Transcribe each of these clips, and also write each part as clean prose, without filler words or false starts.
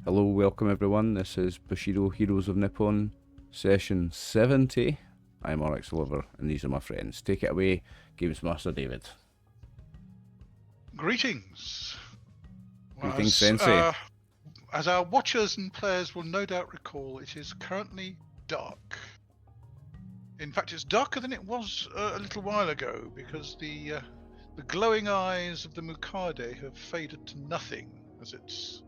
Hello, welcome everyone. This is Bushido Heroes of Nippon, session 70. I'm RxOliver, and these are my friends. Take it away, Games Master David. Greetings. Greetings, Sensei. As our watchers and players will no doubt recall, it is currently dark. In fact, it's darker than it was a little while ago, because the glowing eyes of the Mukade have faded to nothing as it's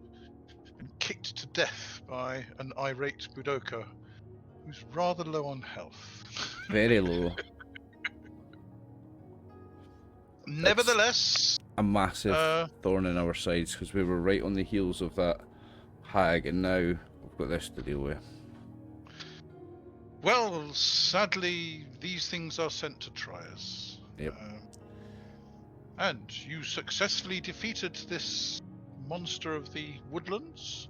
been kicked to death by an irate Budoka who's rather low on health. Very low. Nevertheless, a massive thorn in our sides, because we were right on the heels of that hag, and now we've got this to deal with. Well, sadly, these things are sent to try us. Yep. And you successfully defeated this monster of the woodlands,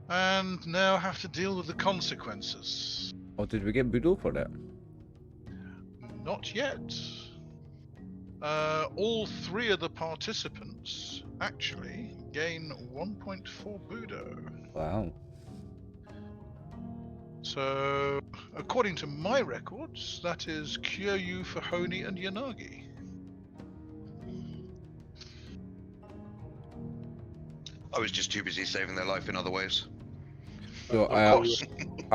and now have to deal with the consequences. Oh, did we get Budo for that? Not yet. All three of the participants actually gain 1.4 Budo. Wow. So, according to my records, that is Kyūryū, Fuhon'i, and Yanagi. I was just too busy saving their life in other ways. So I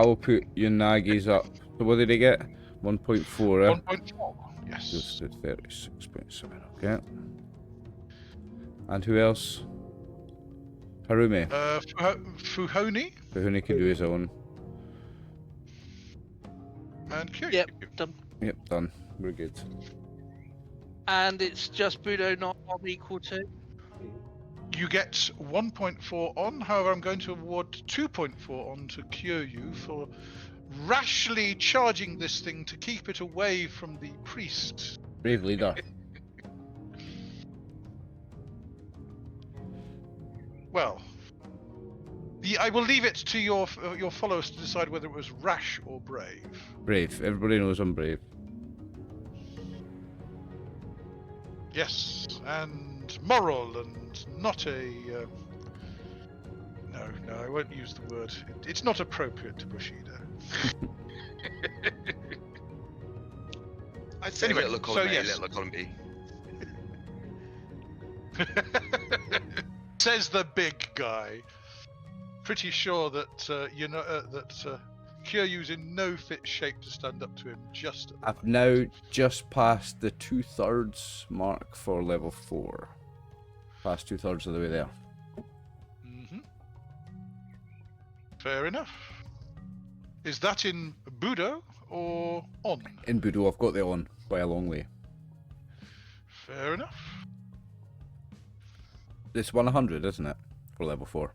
will put Yanagi's up. So what did he get? 1.4. 1.4, yes. Just at 36.7, okay. And who else? Harume. Fuhon'i. Fuhon'i can do his own. And Kyūryū. Yep, done. Yep, done. We're good. And it's just Budo not equal to? You get 1.4 on, however I'm going to award 2.4 on to Kyūryū for rashly charging this thing to keep it away from the priest. Brave leader. Well, I will leave it to your followers to decide whether it was rash or brave. Brave. Everybody knows I'm brave. Yes, and moral, and not a... No, I won't use the word. It's not appropriate to Bushido. I'd say Anyway, little column so A, yes. little column B. Says the big guy. Pretty sure that Kyūryū's in no fit shape to stand up to him just at the I've moment. now just passed the 2/3 mark for level 4. Past 2/3 of the way there. Mm-hmm. Fair enough. Is that in Budo or on? In Budo, I've got the on by a long way. Fair enough. It's 100, isn't it? For level 4.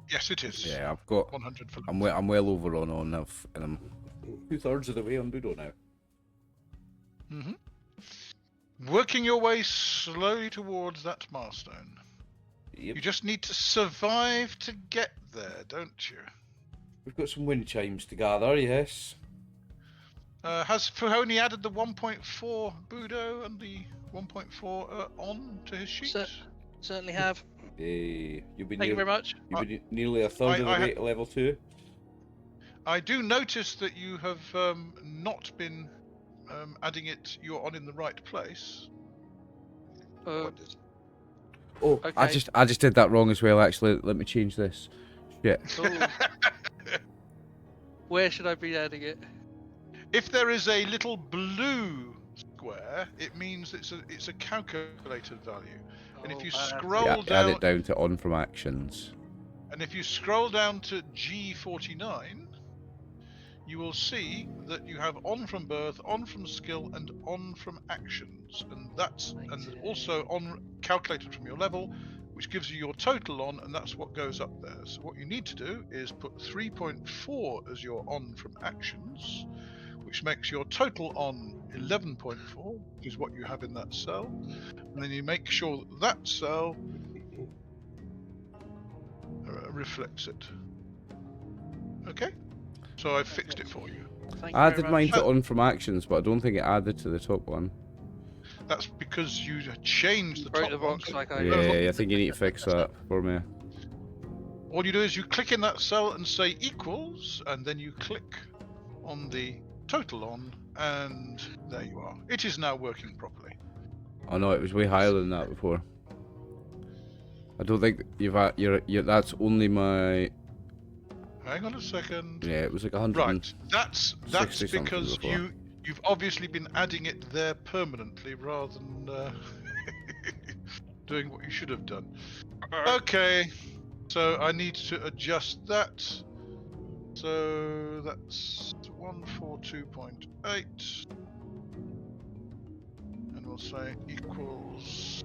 Yes, it is. Yeah, I've got. 100 for I'm well over on, and I'm 2/3 of the way on Budo now. Mm-hmm. Working your way slowly towards that milestone. Yep. You just need to survive to get there, don't you? We've got some wind chimes to gather, yes. Has Fuhon'i added the 1.4 Budo and the 1.4 on to his sheet? Certainly have. You'll be Thank you very much. You'll be nearly a third of the way to level 2. I do notice that you have not been adding it. You're on in the right place. Oh, Okay. I just did that wrong as well. Actually, let me change this. Shit. Ooh. Where should I be adding it? If there is a little blue square, it means it's a calculated value. And if you scroll Yeah, down, add it down to on from actions. and if you scroll down to G49, you will see that you have on from birth, on from skill, and on from actions, and also on calculated from your level, which gives you your total on, and that's what goes up there. So what you need to do is put 3.4 as your on from actions, which makes your total on 11.4, which is what you have in that cell, and then you make sure that cell reflects it. Okay? So I've fixed it for you. Thank you I very added mine much. to on from actions, but I don't think it added to the top one. That's because you changed the Broke top the one. box So like I Yeah, I think you need to fix that for me. all you do is you click in that cell and say equals, and then you click on the total on, and there you are. It is now working properly. Oh no, it was way higher than that before. I don't think you've had, you're that's only my. Hang on a second. Yeah, it was like 100. Right, that's 60 something because before. you've obviously been adding it there permanently rather than doing what you should have done. Okay, so I need to adjust that. So that's 142.8, and we'll say equals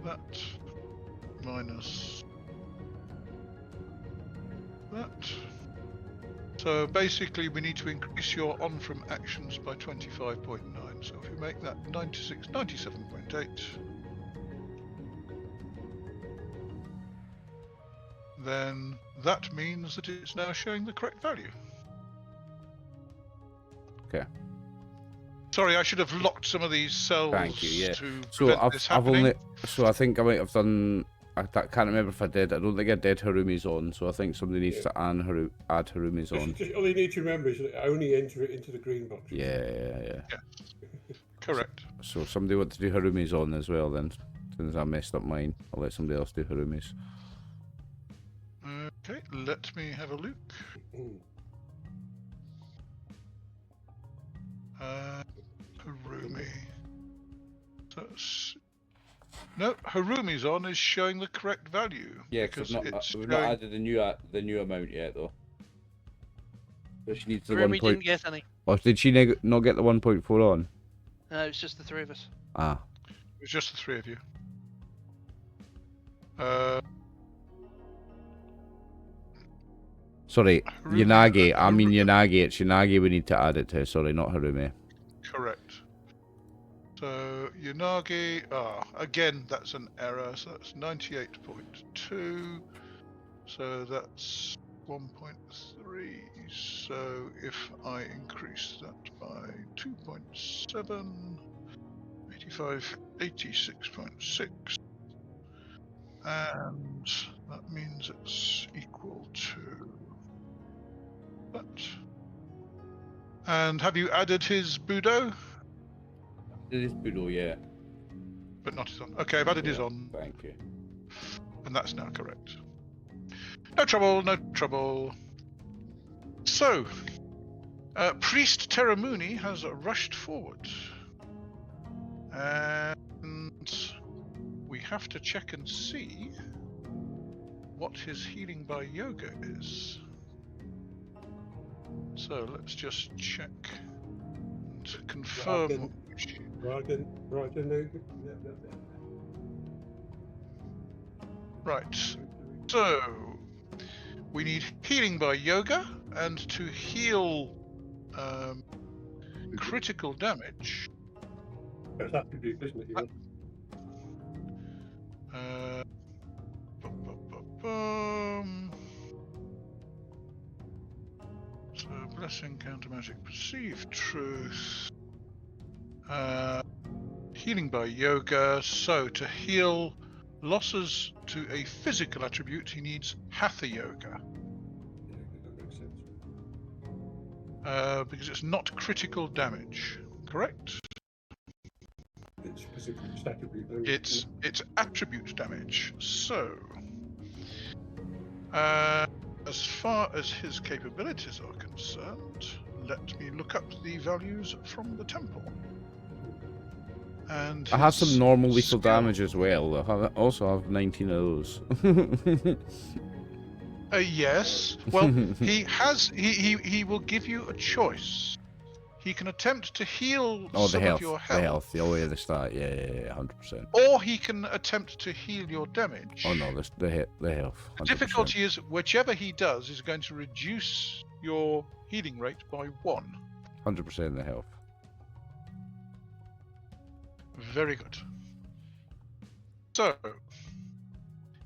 that minus that. So basically we need to increase your on from actions by 25.9. So if you make that 97.8, then that means that it's now showing the correct value. Okay. Sorry, I should have locked some of these cells. Thank you. Yeah. To So prevent this I've happening. only. So I think I might have done. I can't remember if I did. I don't think I did Harumi's on. So I think somebody needs to add Harumi's on. Just all you need to remember is that only enter it into the green box. Yeah. Correct. So somebody want to do Harumi's on as well then. Since I messed up mine, I'll let somebody else do Harumi's. Okay, let me have a look. Harumi. No, Harumi's on is showing the correct value. Yeah, because we've not added the new amount yet though. So she needs the Remy 1 point. didn't get any. Or did she not get the 1.4 on? No, it's just the three of us. Ah. It's just the three of you. Sorry, Harumi- Yanagi. I mean Yanagi. It's Yanagi we need to add it to. Sorry, not Harumi. Correct. So Yanagi, again that's an error, so that's 98.2, so that's 1.3, so if I increase that by 2.7, 86.6, and that means it's equal to that. And have you added his Budo? It is Budo, yeah. But not his on. Okay, I've added his on, Thank you. and that's now correct. No trouble, no trouble. So, Priest Terramuni has rushed forward. And we have to check and see what his healing by yoga is. So let's just check and confirm. Right. So we need healing by yoga, and to heal critical damage. That's attribute, isn't it? So blessing, counter magic, perceived truth. Healing by yoga. So to heal losses to a physical attribute, he needs hatha yoga. Yeah, that makes sense. Because it's not critical damage, correct? It's physical, it's attribute. Though, It's attribute damage. So, as far as his capabilities are concerned, let me look up the values from the temple. And I have some normal lethal skill. damage as well. I also have 19 of those. Yes. Well, he will give you a choice. He can attempt to heal some of your health. Oh yeah, the start. Yeah, 100%. Or he can attempt to heal your damage. Oh no, the health. 100%. The difficulty is, whichever he does is going to reduce your healing rate by 1. 100% the health. Very good. So,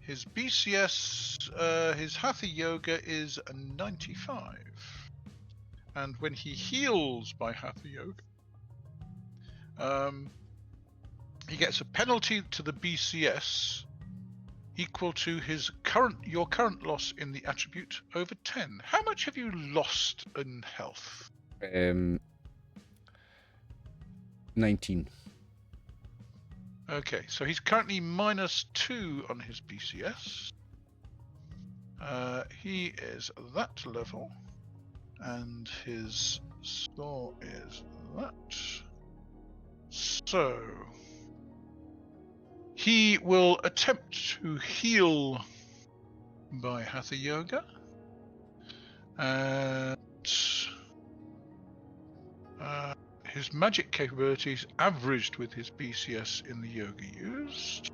his BCS, his Hatha Yoga is a 95. And when he heals by Hatha Yoga, He gets a penalty to the BCS equal to your current loss in the attribute over 10. How much have you lost in health? 19. Okay, so he's currently -2 on his BCS. He is that level, and his score is that. So he will attempt to heal by Hatha Yoga, and his magic capabilities averaged with his BCS in the yoga used.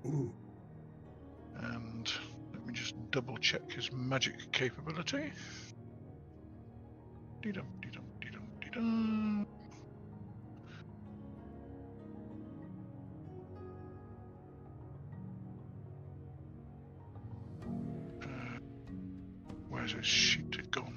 Ooh. And let me just double check his magic capability. Dee-dum, dee-dum, dee-dum, dee-dum. Where's his sheet gone?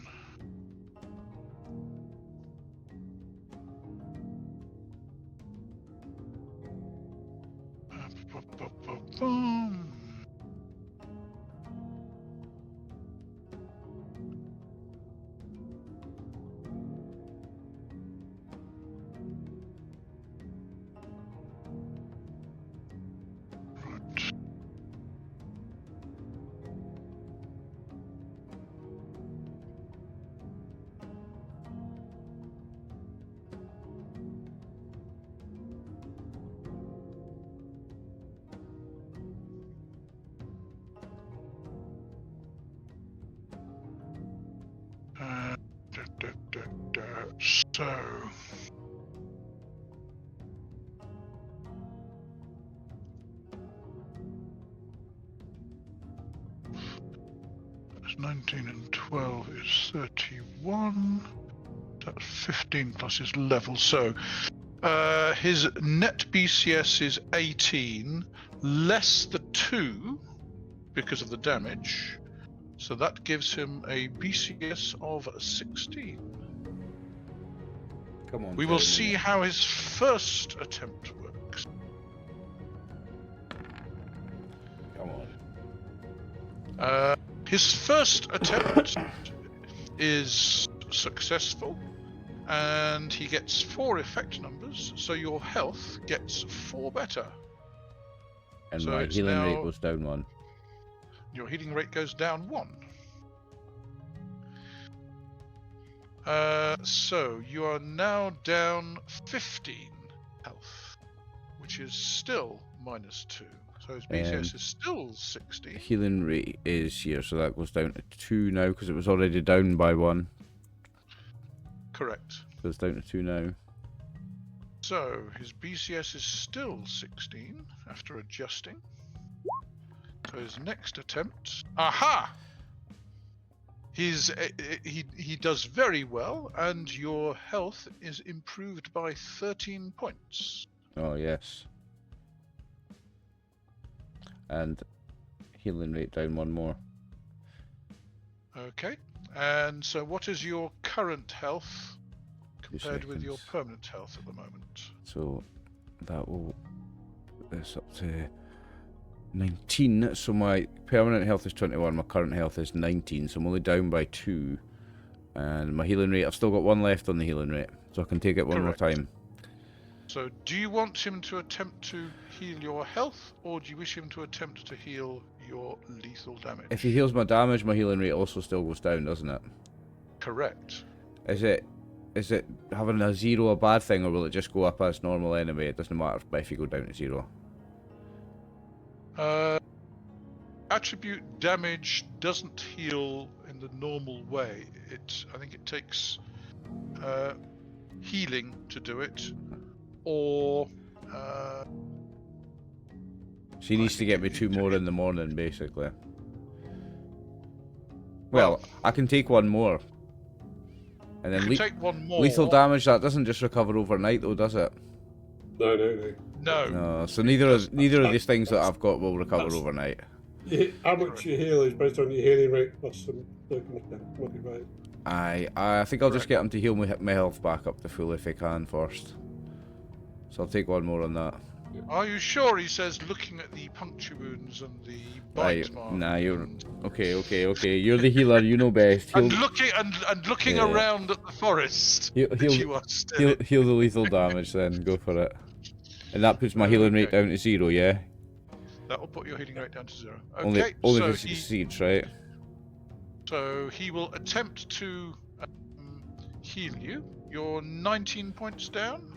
So that's 19 and 12 is 31. That's 15 plus his level. So his net BCS is 18, less the 2 because of the damage. So that gives him a BCS of 16. Come on. We will see how his first attempt works. Come on. His first attempt is successful, and he gets 4 effect numbers, so your health gets 4 better. And So my it's healing rate now- goes down 1. Your healing rate goes down 1. So you are now down 15 health, which is still -2. So his BCS is still 60. Healing rate is here, so that goes down to 2 now because it was already down by 1. Correct. So it's down to 2 now. So his BCS is still 16 after adjusting. So his next attempt, aha! He does very well, and your health is improved by 13 points. Oh, yes. And healing rate down 1 more. Okay, and so what is your current health 2 compared with your seconds. permanent health at the moment? So that will put this up to 19. So my permanent health is 21, my current health is 19, so I'm only down by 2. And my healing rate, I've still got 1 left on the healing rate, so I can take it one more Correct. time. So do you want him to attempt to heal your health, or do you wish him to attempt to heal your lethal damage? If he heals my damage, my healing rate also still goes down, doesn't it? Correct. Is it having a 0 a bad thing, or will it just go up as normal anyway? It doesn't matter if you go down to 0. Attribute damage doesn't heal in the normal way. I think it takes healing to do it, or She needs to get me 2 more in the morning, basically. Well, I can take 1 more. And then you can take 1 more. lethal damage, that doesn't just recover overnight though, does it? No, no, no. No. No, so neither of these things that I've got will recover overnight. How much you heal is based on your healing rate plus some modified. I think I'll just get him to heal my health back up to full if I can first. So I'll take one more on that. Are you sure? He says, looking at the puncture wounds and the bite Right, mark. nah, you're okay. You're the healer. You know best. And looking Yeah. around at the forest Heal, that heal, you are still in. heal the lethal damage. Then go for it. And that puts my healing rate Okay. down to 0. Yeah. That will put your healing rate down to 0. Only Okay, if so it succeeds, right? he will attempt to heal you. You're 19 points down.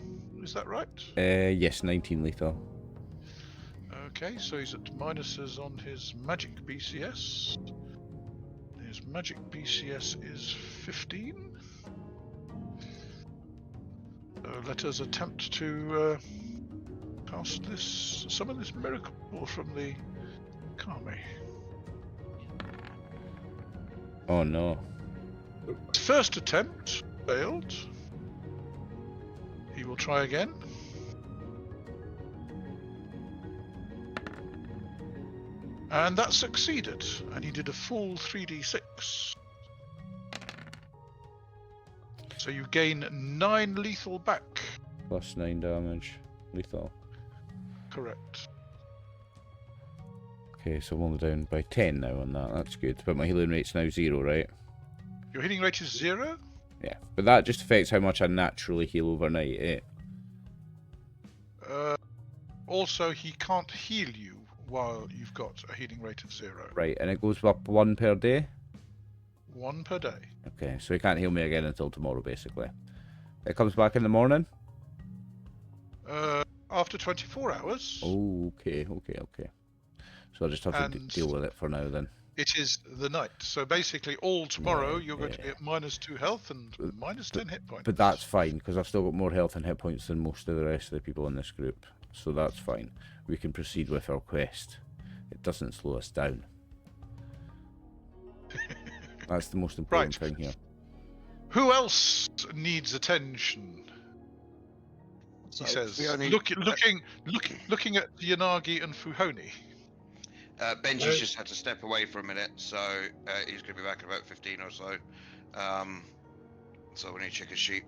Is that right? Yes, 19 lethal. Okay, so he's at minuses on his magic BCS. His magic BCS is 15. So let us attempt to cast summon this miracle from the Kami. Oh no. First attempt failed. He will try again. And that succeeded, and he did a full 3d6. So you gain 9 lethal back. Plus 9 damage. Lethal. Correct. Okay, so I'm only down by 10 now on that. That's good. But my healing rate's now 0, right? Your healing rate is 0? Yeah. But that just affects how much I naturally heal overnight, eh? Also, he can't heal you while you've got a healing rate of 0. Right, and it goes up 1 per day? 1 per day. Okay, so he can't heal me again until tomorrow, basically. It comes back in the morning? After 24 hours. Oh, okay. So I just have to deal with it for now, then. It is the night. So basically, all tomorrow you're going to be at -2 health and -10 hit points. But that's fine, because I've still got more health and hit points than most of the rest of the people in this group. So that's fine. We can proceed with our quest. It doesn't slow us down. That's the most important thing here. Who else needs attention? He says, looking at Yanagi and Fuhon'i. Benjy's just had to step away for a minute, so he's going to be back in about 15 or so. So we need to check his sheet.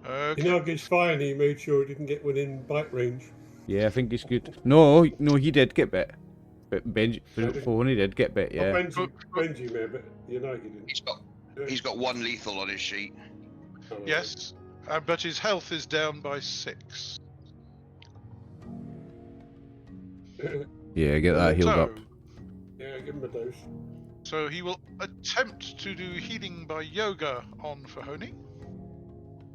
Okay. Inagi's fine, he made sure he didn't get within bite range. Yeah, I think he's good. No, he did get bit. But Benjy, Fuhon'i did get bit, yeah. Benjy may, but Inagi didn't. He's got 1 lethal on his sheet. Yes, but his health is down by 6. Yeah, get that healed up. Yeah, give him a dose. So he will attempt to do healing by yoga on Fuhon'i.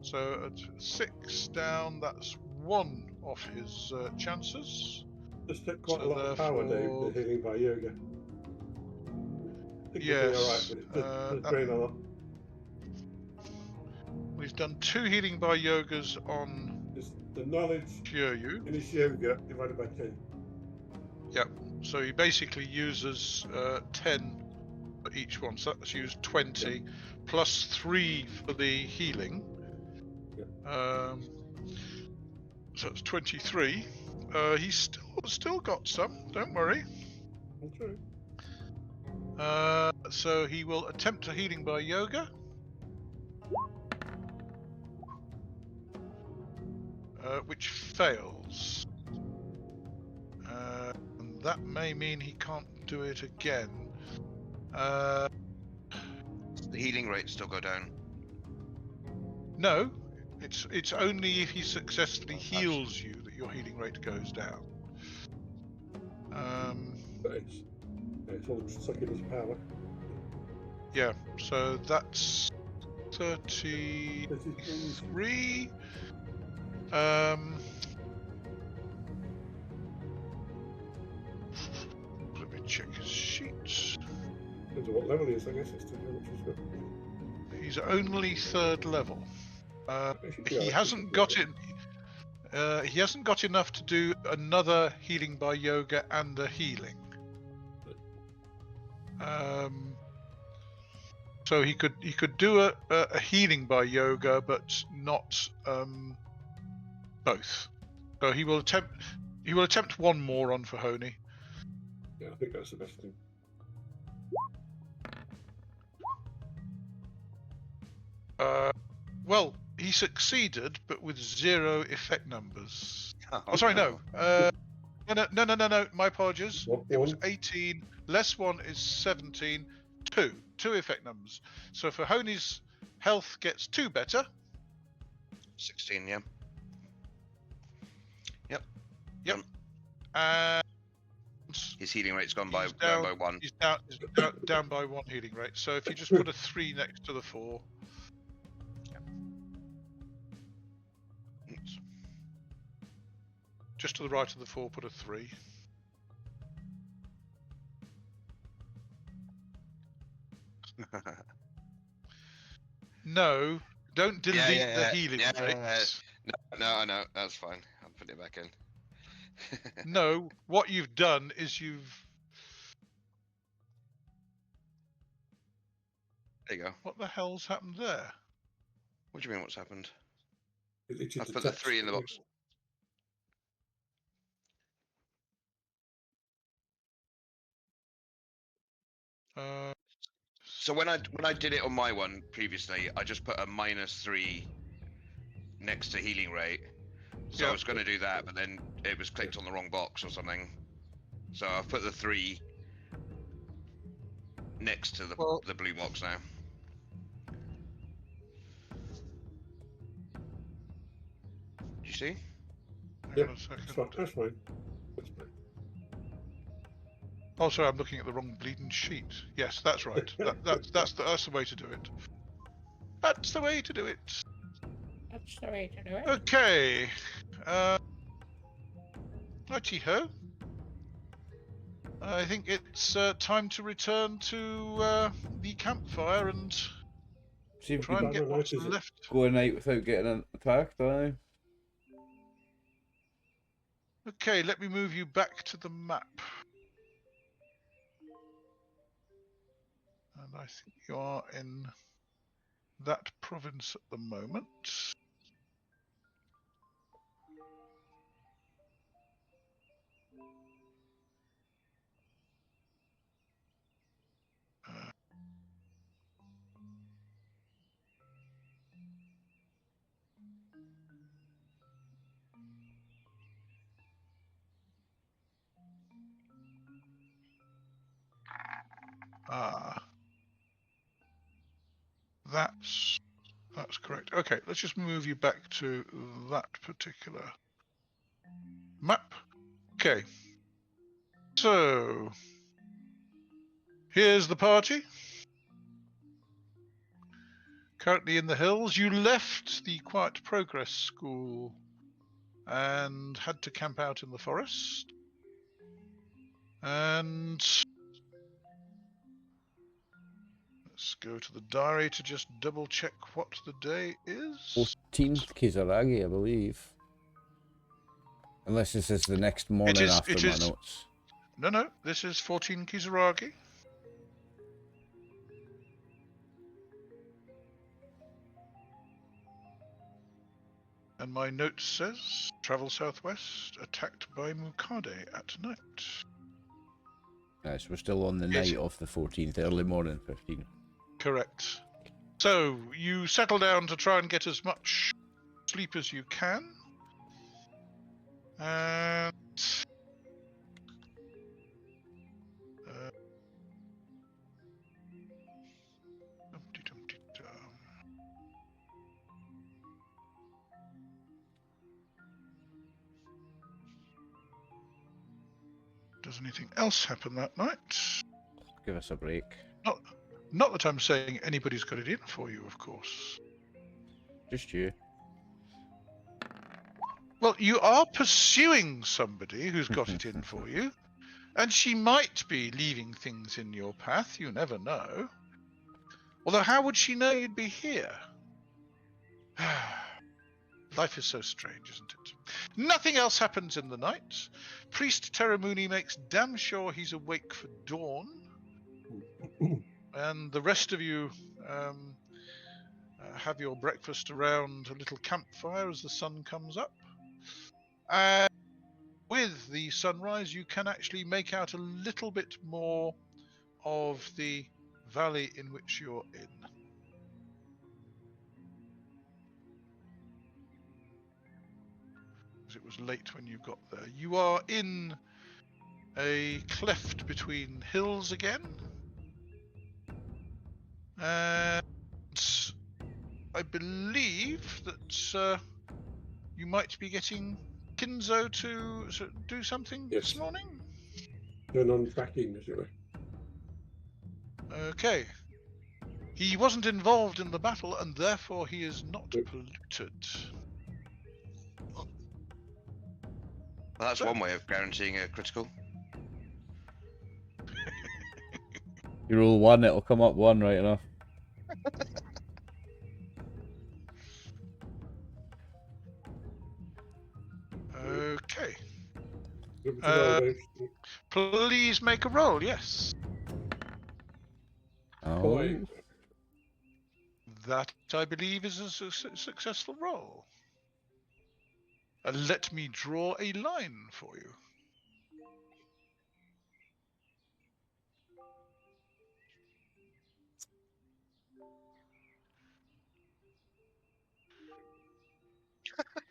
So at 6 down, that's 1 off his chances. Just took quite a lot of power, Dave, the healing by yoga. I think we'll be alright with it. Just drain a lot. We've done 2 healing by yogas on Just the knowledge Kyūryū. in his yoga divided by 10. Yep. So he basically uses 10 for each one. So that's used 20 plus 3 for the healing. So it's 23. He's still got some. Don't worry. That's right. So he will attempt a healing by yoga. Which fails. And that may mean he can't do it again. The healing rate still go down. No, it's only if he successfully heals you that your healing rate goes down. But it's all sucking his power. Yeah, so that's 33. Let me check his sheets. Depends on what level he is, I guess. It's to know which is good. He's only 3rd level. He hasn't got it. He hasn't got enough to do another healing by yoga and a healing. So he could do a healing by yoga, but not both. So he will attempt 1 more on Fuhon'i. Yeah, I think that's the best thing. Well, he succeeded, but with 0 effect numbers. Oh, Oh, sorry, no. No. My apologies. What It was one? 18. Less 1 is 17. 2 effect numbers. So Fuhon'i's health gets 2 better. 16, yeah. Yep. And His healing rate's gone by he's down, by 1. He's down by 1 healing rate. So if you just put a 3 next to the 4. Oops. Just to the right of the 4, put a 3. No, don't delete the healing rates. No, I know. That's fine. I'll put it back in. No, what you've done is you've... There you go. What the hell's happened there? What do you mean? What's happened? Deleted I've put the text. 3 in the box. So when I did it on my one previously, I just put a -3 next to healing rate. So I was going to do that, but then it was clicked on the wrong box or something. So I've put the 3 next to the blue box now. Do you see? Hang on a second. That's fine. That's fine. Oh, sorry, I'm looking at the wrong bleeding sheet. Yes, that's right. That's the way to do it. That's the way to do it. That's the way to do it. Okay. Righty-ho. I think it's time to return to the campfire and See if try we and can get what's left. go a night without getting attacked, aye. Okay, let me move you back to the map. And I think you are in that province at the moment. That's correct. Okay, let's just move you back to that particular map. Okay. So here's the party. Currently in the hills. You left the Quiet Progress School and had to camp out in the forest. And let's go to the diary to just double check what the day is. 14th Kyūryū, I believe. Unless this is the next morning after my notes. No, this is 14 Kyūryū. And my note says, travel southwest, attacked by Mukade at night. Yes, we're still on the night of the 14th, early morning 15th. Correct. So, you settle down to try and get as much sleep as you can. And... Does anything else happen that night? Give us a break. Not that I'm saying anybody's got it in for you, of course. Just you. Well, you are pursuing somebody who's got it in for you, and she might be leaving things in your path, you never know. Although how would she know you'd be here? Life is so strange, isn't it? Nothing else happens in the night. Priest Terramuni makes damn sure he's awake for dawn. And the rest of you have your breakfast around a little campfire as the sun comes up. And with the sunrise, you can actually make out a little bit more of the valley in which you're in. was late when you got there. You are in a cleft between hills again. And I believe that you might be getting Kinzo to do something Yes. this morning. Turn on tracking, as it were. Okay. He wasn't involved in the battle, and therefore he is not Yep. polluted. Well, that's one way of guaranteeing a critical. You roll 1, it'll come up 1, right enough. Okay. Look at the roll, Dave. Please make a roll, yes. Oh. Boy. That, I believe, is a successful roll. Let me draw a line for you.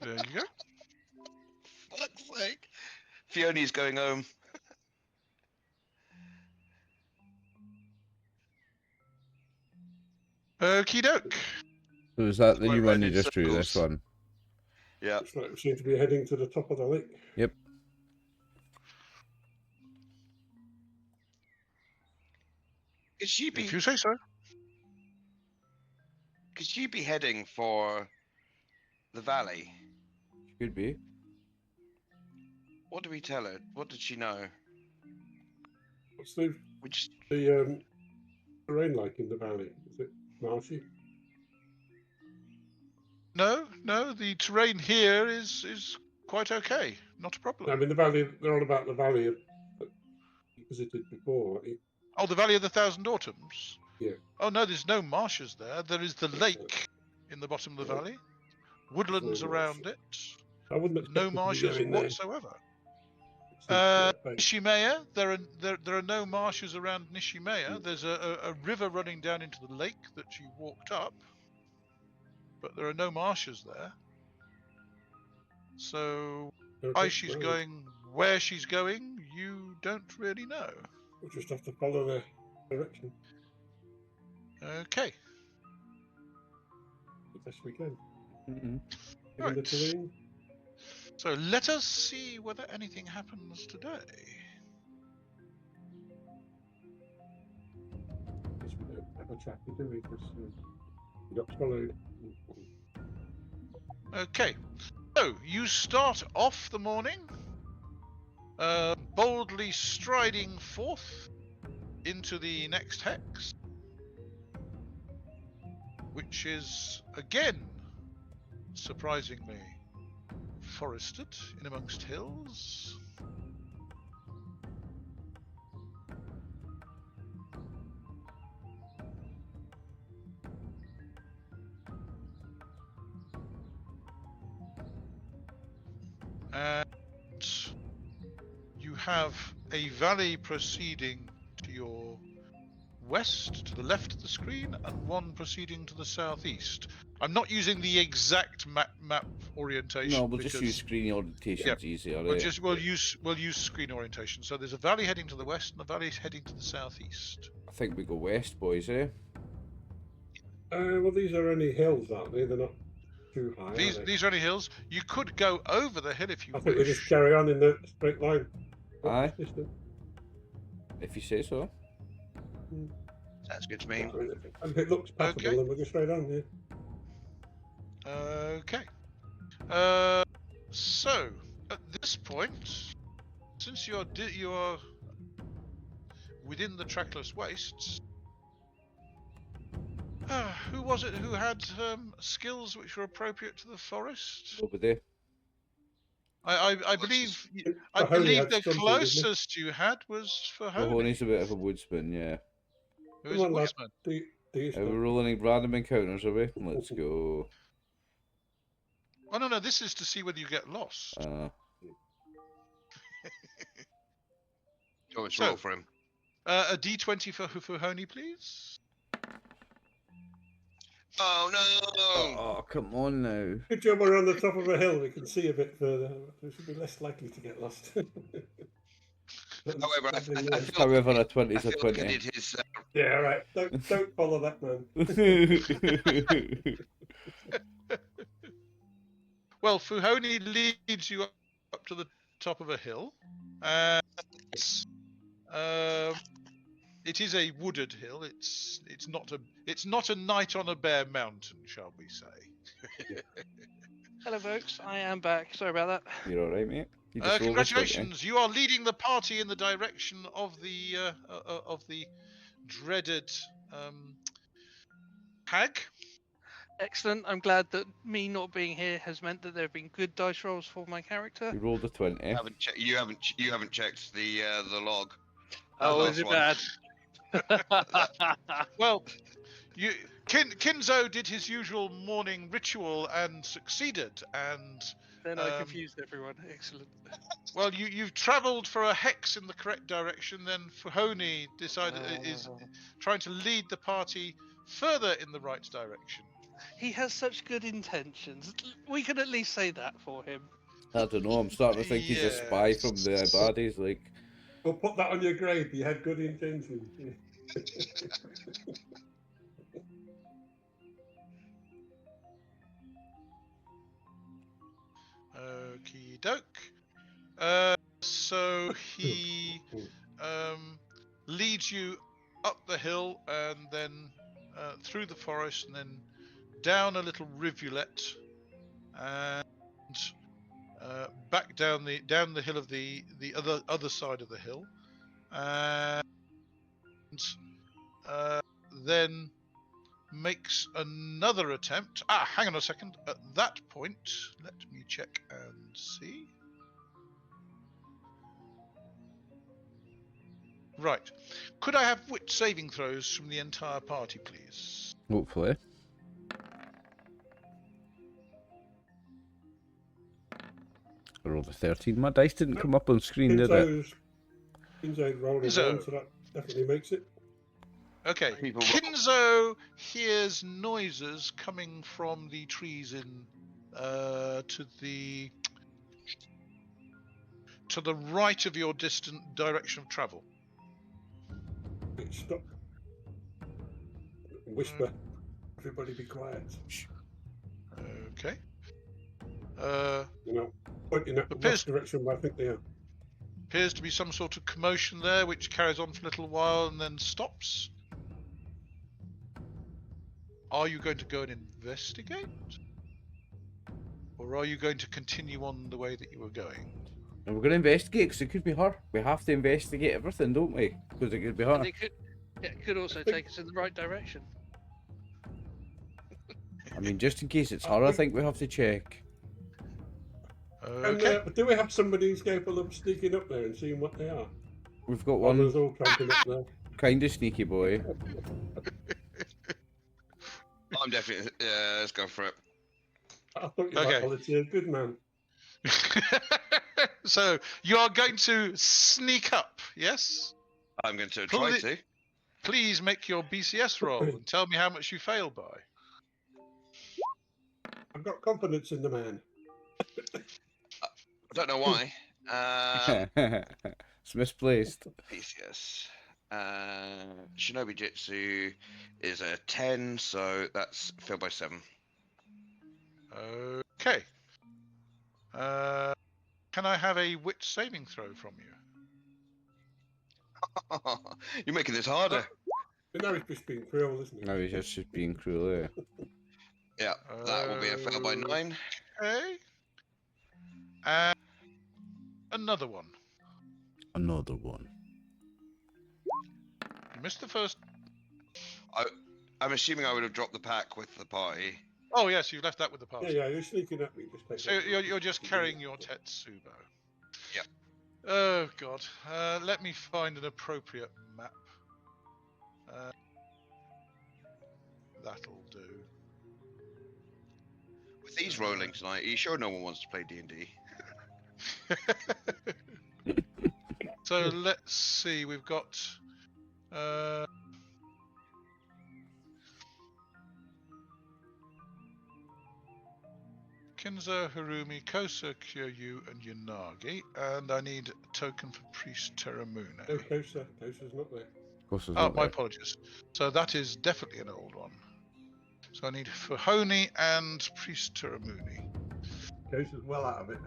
There you go. Fuck's sake. Fuhon'i's going home. Okie doke. So is that the Quite new right one you in just drew, this circles. one? Yeah. Looks like we seem to be heading to the top of the lake. Yep. Could you be If you say so. heading for the valley? Could be. What do we tell her? What did she know? What's the We just terrain like in the valley? Is it marshy? No, the terrain here is quite okay. Not a problem. I mean, the valley, they're all about the valley that you visited before, aren't you? Oh, the Valley of the Thousand Autumns? Yeah. Oh, no, there's no marshes there. There is the lake in the bottom of the valley. Woodlands no around marsh. it. I wouldn't expect No them to be marshes going there. whatsoever. Since, Nishimeya, there are no marshes around Nishimeya. There's a river running down into the lake that you walked up, but there are no marshes there. So why she's going where she's going, you don't really know. We'll just have to follow the direction Okay. as best we can. Mm-hmm. Given the Right. terrain. So let us see whether anything happens today. Guess we don't have a tracker, do we? Because we got swallowed. Okay. So you start off the morning boldly striding forth into the next hex, which is again surprisingly forested in amongst hills. And you have a valley proceeding to your west, to the left of the screen, and one proceeding to the southeast. I'm not using the exact map orientation. No, we'll just use screen orientation. Yeah, It's easier. we'll use screen orientation. So there's a valley heading to the west and a valley heading to the southeast. I think we go west, boys, eh? Well, these are only hills, aren't they? They're not too high. These are only hills. You could go over the hill if you I think we wish. just carry on in the straight line. Aye. Distance. If you say so. Sounds good to me. And if it looks passable, Okay. then we'll go straight on, yeah. Okay. So at this point, since you are within the trackless wastes, who was it who had skills which were appropriate to the forest? Over there. I believe Fuhon'i had the something, didn't he? closest you had was Fuhon'i, Fuhon'i's a bit of a woodsman, yeah. who is a Come on, lad. woodsman. Do you Are we stuff. rolling any random encounters, are we? Let's go. Oh no, this is to see whether you get lost. Always So- roll for him. A D20 for Fuhon'i, please. Oh no! Oh, come on now. Good job we're on the top of a hill. We can see a bit further. We should be less likely to get lost. However, I feel However, a like, 20 I is a feel like I 20. did his. Yeah, right. Don't follow that man. Well, Fuhon'i leads you up to the top of a hill. It is a wooded hill. It's not a night on a bare mountain, shall we say? Hello, folks. I am back. Sorry about that. You're alright, mate. You just rolled a 20. Congratulations! You are leading the party in the direction of the dreaded hag. Excellent. I'm glad that me not being here has meant that there have been good dice rolls for my character. You rolled a 20. You haven't checked the log. Oh, last is it one. bad? Well, Kinzo did his usual morning ritual and succeeded, and Then I confused everyone. Excellent. well, you've travelled for a hex in the correct direction. Then Fuhon'i is trying to lead the party further in the right direction. He has such good intentions. We can at least say that for him. I don't know, I'm starting to think he's a spy from the baddies, like... We'll put that on your grade. You had good intentions. Okie doke. So he leads you up the hill and then through the forest and then down a little rivulet and back down the hill of the other side of the hill, and then makes another attempt. Hang on a second. At that point, let me check and see. Right. Could I have wit saving throws from the entire party, please? Hopefully. I rolled a 13. My dice didn't come up on screen, did it? Kinzo's rolling Kinzo. one, so that definitely makes it. Okay. Kinzo hears noises coming from the trees in to the right of your distant direction of travel. Stop. Whisper. Everybody be quiet. Okay. Pointing at the west direction where I think they are. Appears to be some sort of commotion there, which carries on for a little while and then stops. Are you going to go and investigate? Or are you going to continue on the way that you were going? And we're going to investigate, because it could be her. We have to investigate everything, don't we? Because it could be her. And it could also take us in the right direction. I mean, just in case it's her, I think we have to check. Okay. And, do we have somebody who's capable of sneaking up there and seeing what they are? We've got Others one all camping up there. kind of sneaky boy. I'm definitely. Let's go for it. I thought you might volunteer. Good man. So you are going to sneak up, yes? I'm going to try to. Please make your BCS roll and tell me how much you failed by. I've got confidence in the man. I don't know why. It's misplaced. PCS. Shinobi Jitsu is a 10, so that's failed by 7. Okay. Can I have a wit saving throw from you? You're making this harder. But now he's just being cruel, isn't he? No, he's just being cruel, Yeah, that will be a fail by 9. Okay. And another one. Another one. You missed the first. I'm assuming I would have dropped the pack with the party. Oh yes, you left that with the party. Yeah, you're sneaking at me. Just take So that. you're just carrying your Tetsubo. Yep. Oh god. Let me find an appropriate map. That'll do. With these rolling tonight, are you sure no one wants to play D&D? So let's see. We've got. Kinzo, Harumi, Kosa, Kyūryū, and Yanagi. And I need a token for Priest Terramune. No, Kosa's not there. Kosa's Oh, not my there. apologies. So that is definitely an old one. So I need Fuhon'i and Priest Terramune. Kosa's well out of it.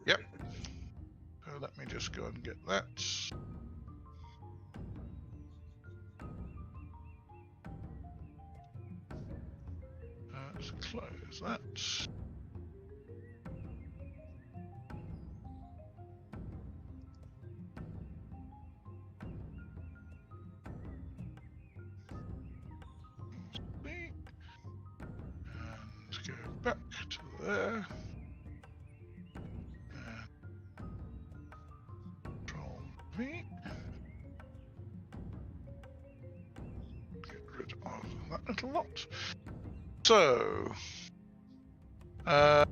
Yep. So let me just go and get that. Let's close that. And go back to there. And Control V. Get rid of that little lot. So, let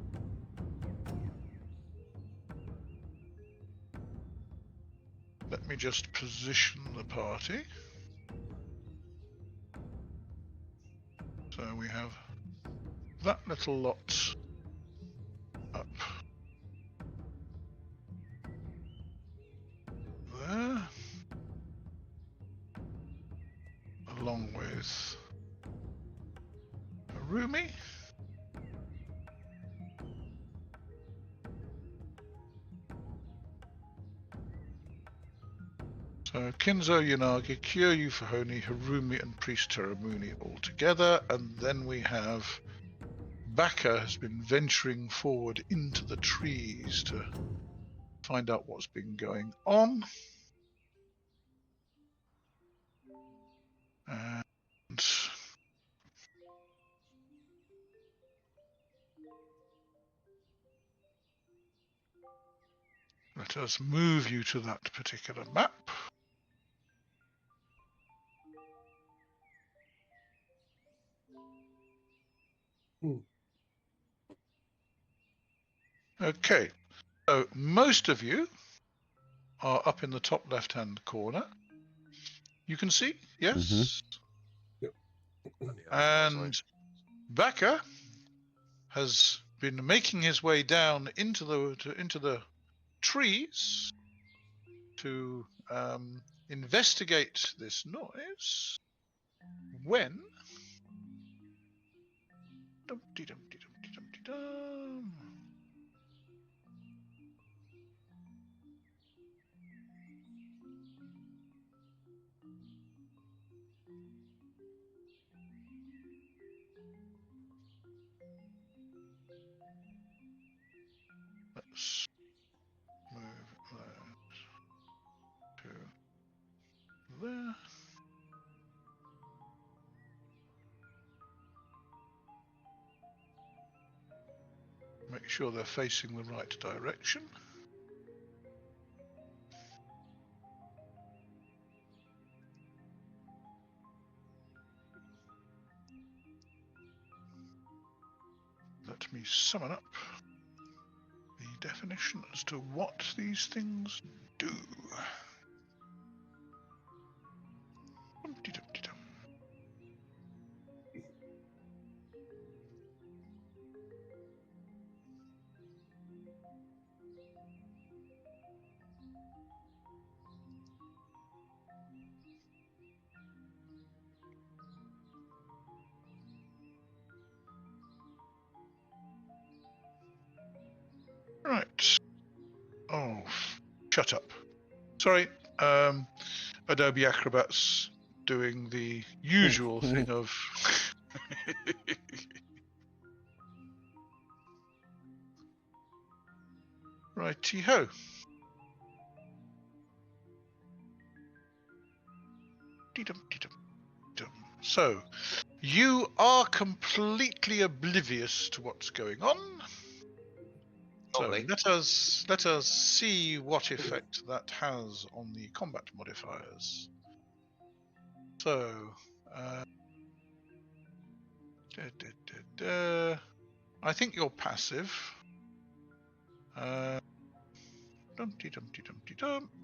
me just position the party. So we have that little lot up there, along with Harumi. So Kinzo, Yanagi, Kyūryū, Fuhon'i, Harumi, and Priest Terramune all together, and then we have Baka has been venturing forward into the trees to find out what's been going on. And let us move you to that particular map. Okay, so most of you are up in the top left-hand corner. You can see, yes? Yep. And Baka has been making his way down into the trees to investigate this noise. When let's move that to there. Make sure they're facing the right direction. Let me summon up the definition as to what these things do. Right. Oh, shut up. Sorry. Adobe Acrobat's doing the usual thing of righty-ho. So, you are completely oblivious to what's going on. So Lovely. let us see what effect that has on the combat modifiers. So, I think you're passive.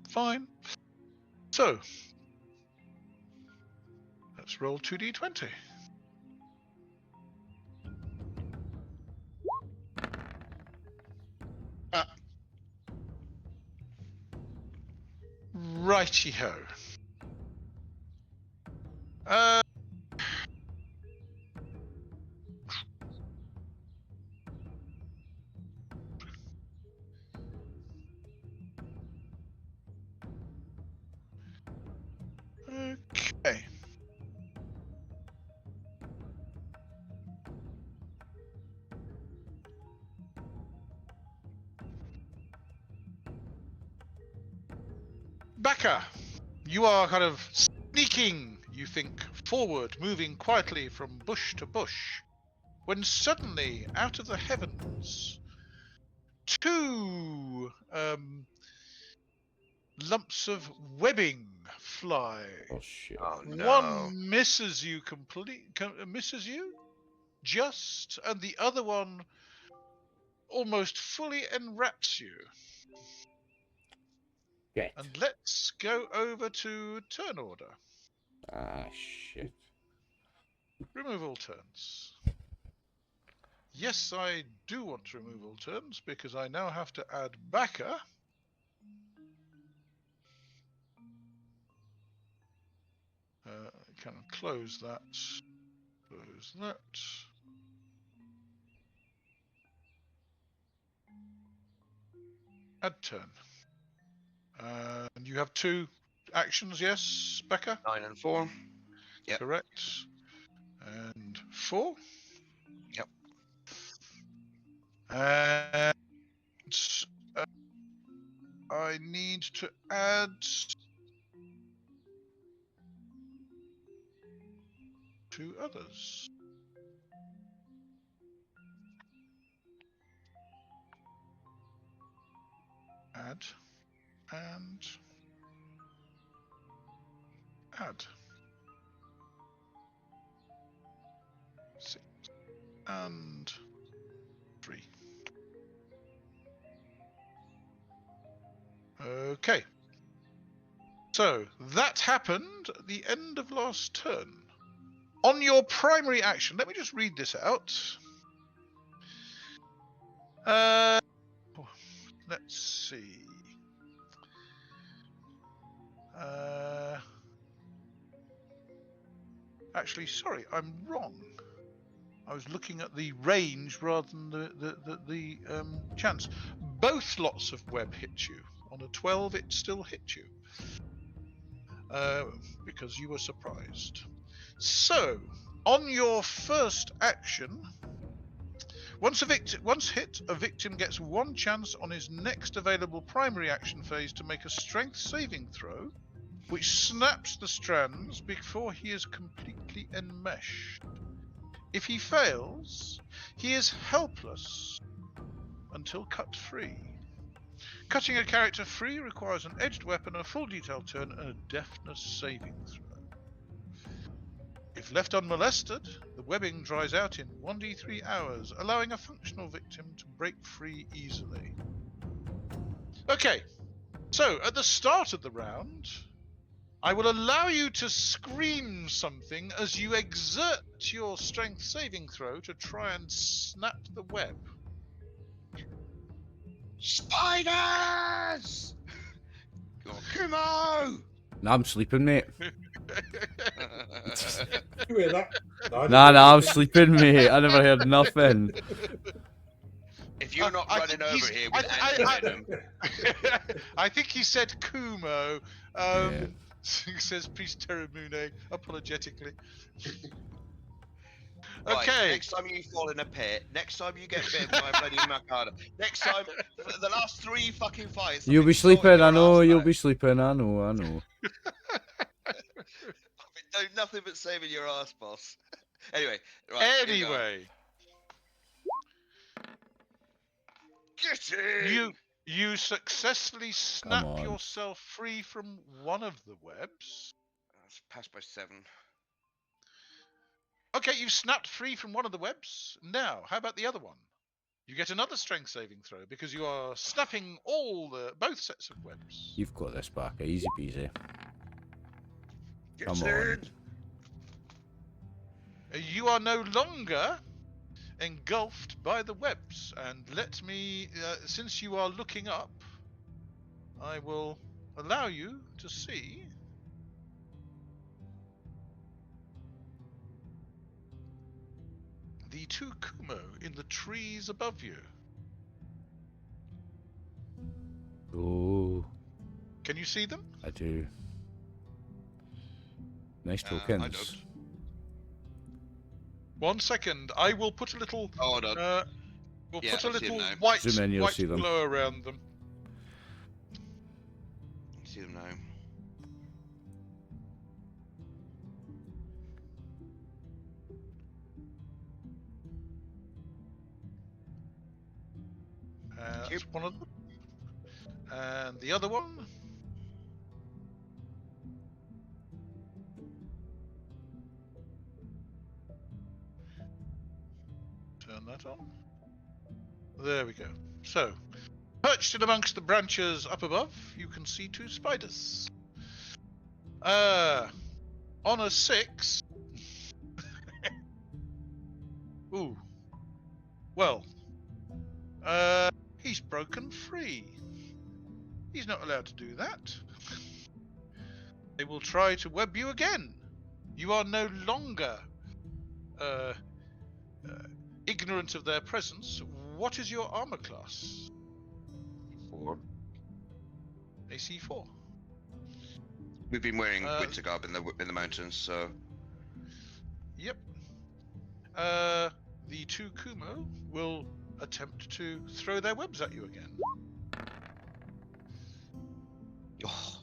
Fine. So, let's roll 2d20. Righty ho. Okay. Baka, you are kind of sneaking, you think, forward, moving quietly from bush to bush, when suddenly, out of the heavens, two lumps of webbing fly. Oh shit. Oh no. One misses you misses you just, and the other one almost fully enwraps you. Shit. And let's go over to turn order. Ah shit. Remove all turns. Yes, I do want to remove all turns because I now have to add Baka. Can close that. Close that. Add turn. And you have 2 actions, yes, Baka? 9 and 4. Yep. Correct. And 4. Yep. And I need to add 2 others. Add and add. 6 and 3. Okay. So that happened at the end of last turn. On your primary action, let me just read this out. Let's see. Actually, sorry, I'm wrong. I was looking at the range rather than the chance. Both lots of web hit you. On a 12, it still hit you. Because you were surprised. So, on your first action, once hit, a victim gets 1 chance on his next available primary action phase to make a strength saving throw, which snaps the strands before he is completely enmeshed. If he fails, he is helpless until cut free. Cutting a character free requires an edged weapon, a full detail turn, and a deafness saving throw. If left unmolested, the webbing dries out in 1d3 hours, allowing a functional victim to break free easily. Okay, so at the start of the round, I will allow you to scream something as you exert your strength saving throw to try and snap the web. Spiders! Kumo! Nah, I'm sleeping, mate. You hear that? Nah, I'm sleeping, mate. I never heard nothing. If you're not running over here with venom, I think he said Kumo. Yeah. Says Priest Terramune apologetically. right, Okay. next time you fall in a pit, next time you get bit by a bloody Makada, next time, the last 3 fucking fights. You'll be sleeping, I know. You'll be sleeping, I know. I've been doing nothing but saving your ass, boss. Anyway, right. Anyway, Get in! you successfully snap on. yourself free from one of the webs. That's passed by 7. Okay, you've snapped free from one of the webs. Now, how about the other one? You get another strength saving throw because you are snapping both sets of webs. You've got this back, easy peasy. Get Come in! You are no longer engulfed by the webs, and let me, since you are looking up, I will allow you to see the two Kumo in the trees above you. Oh, Can you see them? I do. Nice I tokens. don't. 1 second. I will put a little. Oh, hold on. We'll Yeah, put a I see 'em little now. white Zoom in, you'll see them. glow around them. See them now. That's one of them. And the other one. Turn that on. There we go. So, perched in amongst the branches up above, you can see two spiders. On a 6. Ooh. Well. He's broken free. He's not allowed to do that. They will try to web you again. You are no longer ignorant of their presence. What is your armor class? 4. AC 4. We've been wearing winter garb in the mountains, so Yep. The two Kumo will attempt to throw their webs at you again. oh,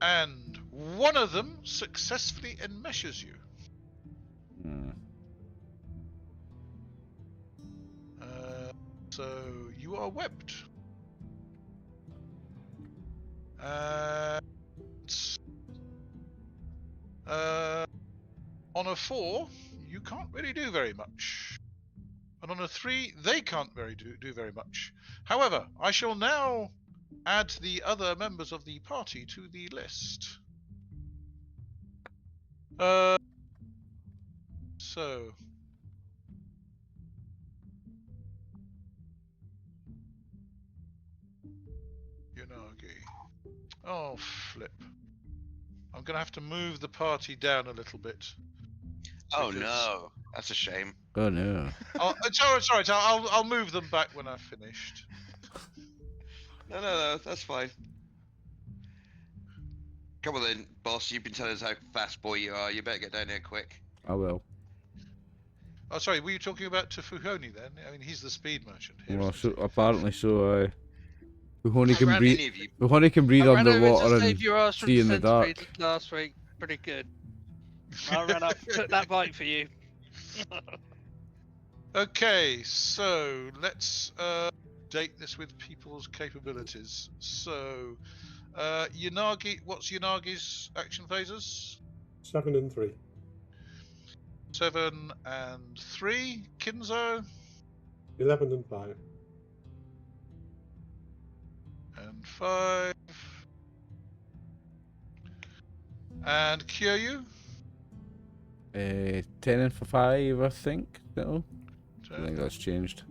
And one of them successfully enmeshes you. Hmm. So you are webbed. On a 4, you can't really do very much. And on a 3, they can't do very much. However, I shall now add the other members of the party to the list. So Yanagi. Oh, flip. I'm going to have to move the party down a little bit. oh Because- no, that's a shame. Oh no. It's alright. I'll move them back when I've finished. No, that's fine. Come on then, boss. You've been telling us how fast boy you are. You better get down here quick. I will. Oh, sorry. Were you talking about to Fuhon'i then? I mean, he's the speed merchant here. Well, isn't so he? apparently so. Fuhon'i I can ran breathe. Any of you? Fuhon'i can breathe I ran over underwater to and save your ass from see in the centipede dark. last week. Pretty good. I ran up, took that bite for you. Okay, so let's date this with people's capabilities. So, Yanagi, what's Yanagi's action phases? 7 and 3. 7 and 3. Kinzo 11 and 5. and 5. And Kyūryū 10 and for 5, I think. No, I think that's changed.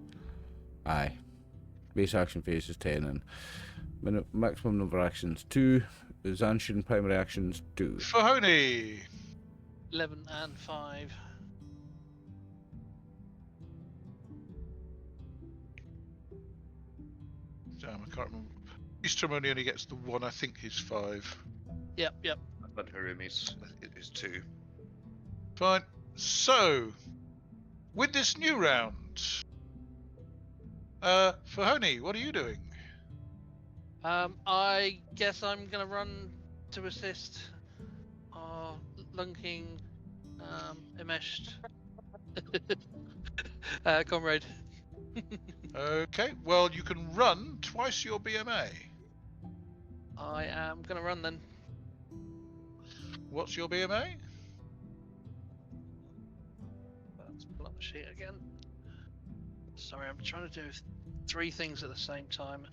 Aye. Base action phase is 10 and maximum number of actions 2. Zanshin primary actions 2. Fuhon'i 11 and 5. Damn, I can't remember. Eastrom only gets the 1. I think he's 5. Yep. But Harumi's is 2. Fine. So, with this new round, Fuhon'i, what are you doing? I guess I'm gonna run to assist our lunking, enmeshed comrade. Okay, well, you can run twice your BMA. I am gonna run then. What's your BMA? Let's pull up the sheet again. Sorry, I'm trying to do 3 things at the same time.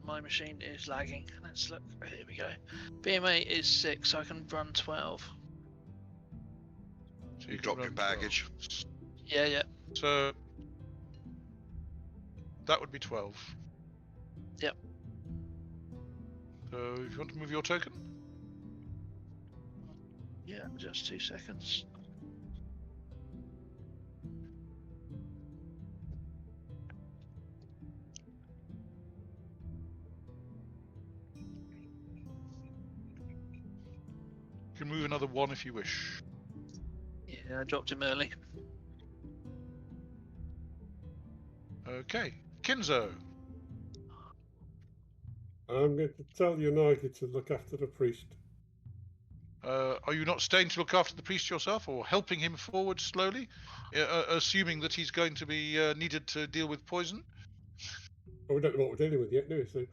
My machine is lagging. Let's look. Here we go. BMA is 6, so I can run 12. So You can drop your run 12. baggage. Yeah. So, that would be 12. Yep. So if you want to move your token. Yeah, just 2 seconds. You can move another 1 if you wish. Yeah, I dropped him early. Okay. Kinzo. I'm going to tell Yanagi to look after the priest. Are you not staying to look after the priest yourself, or helping him forward slowly, assuming that he's going to be needed to deal with poison? Oh, we don't know what we're dealing with yet, do we? So,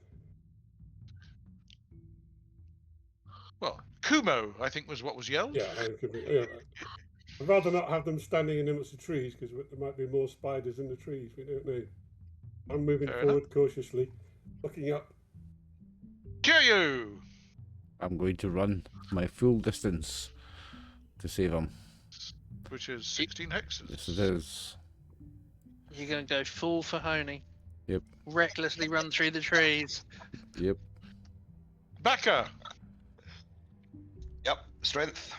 Well, Kumo, I think, was what was yelled. yeah, I'd rather not have them standing in amongst the trees because there might be more spiders in the trees. We don't know. I'm moving Fair forward cautiously, looking up. Kyūryū! I'm going to run my full distance to save him. Which is 16 hexes. Yes, it is. You're going to go full Fuhon'i. Yep. Recklessly run through the trees. Yep. Baka! Yep, strength.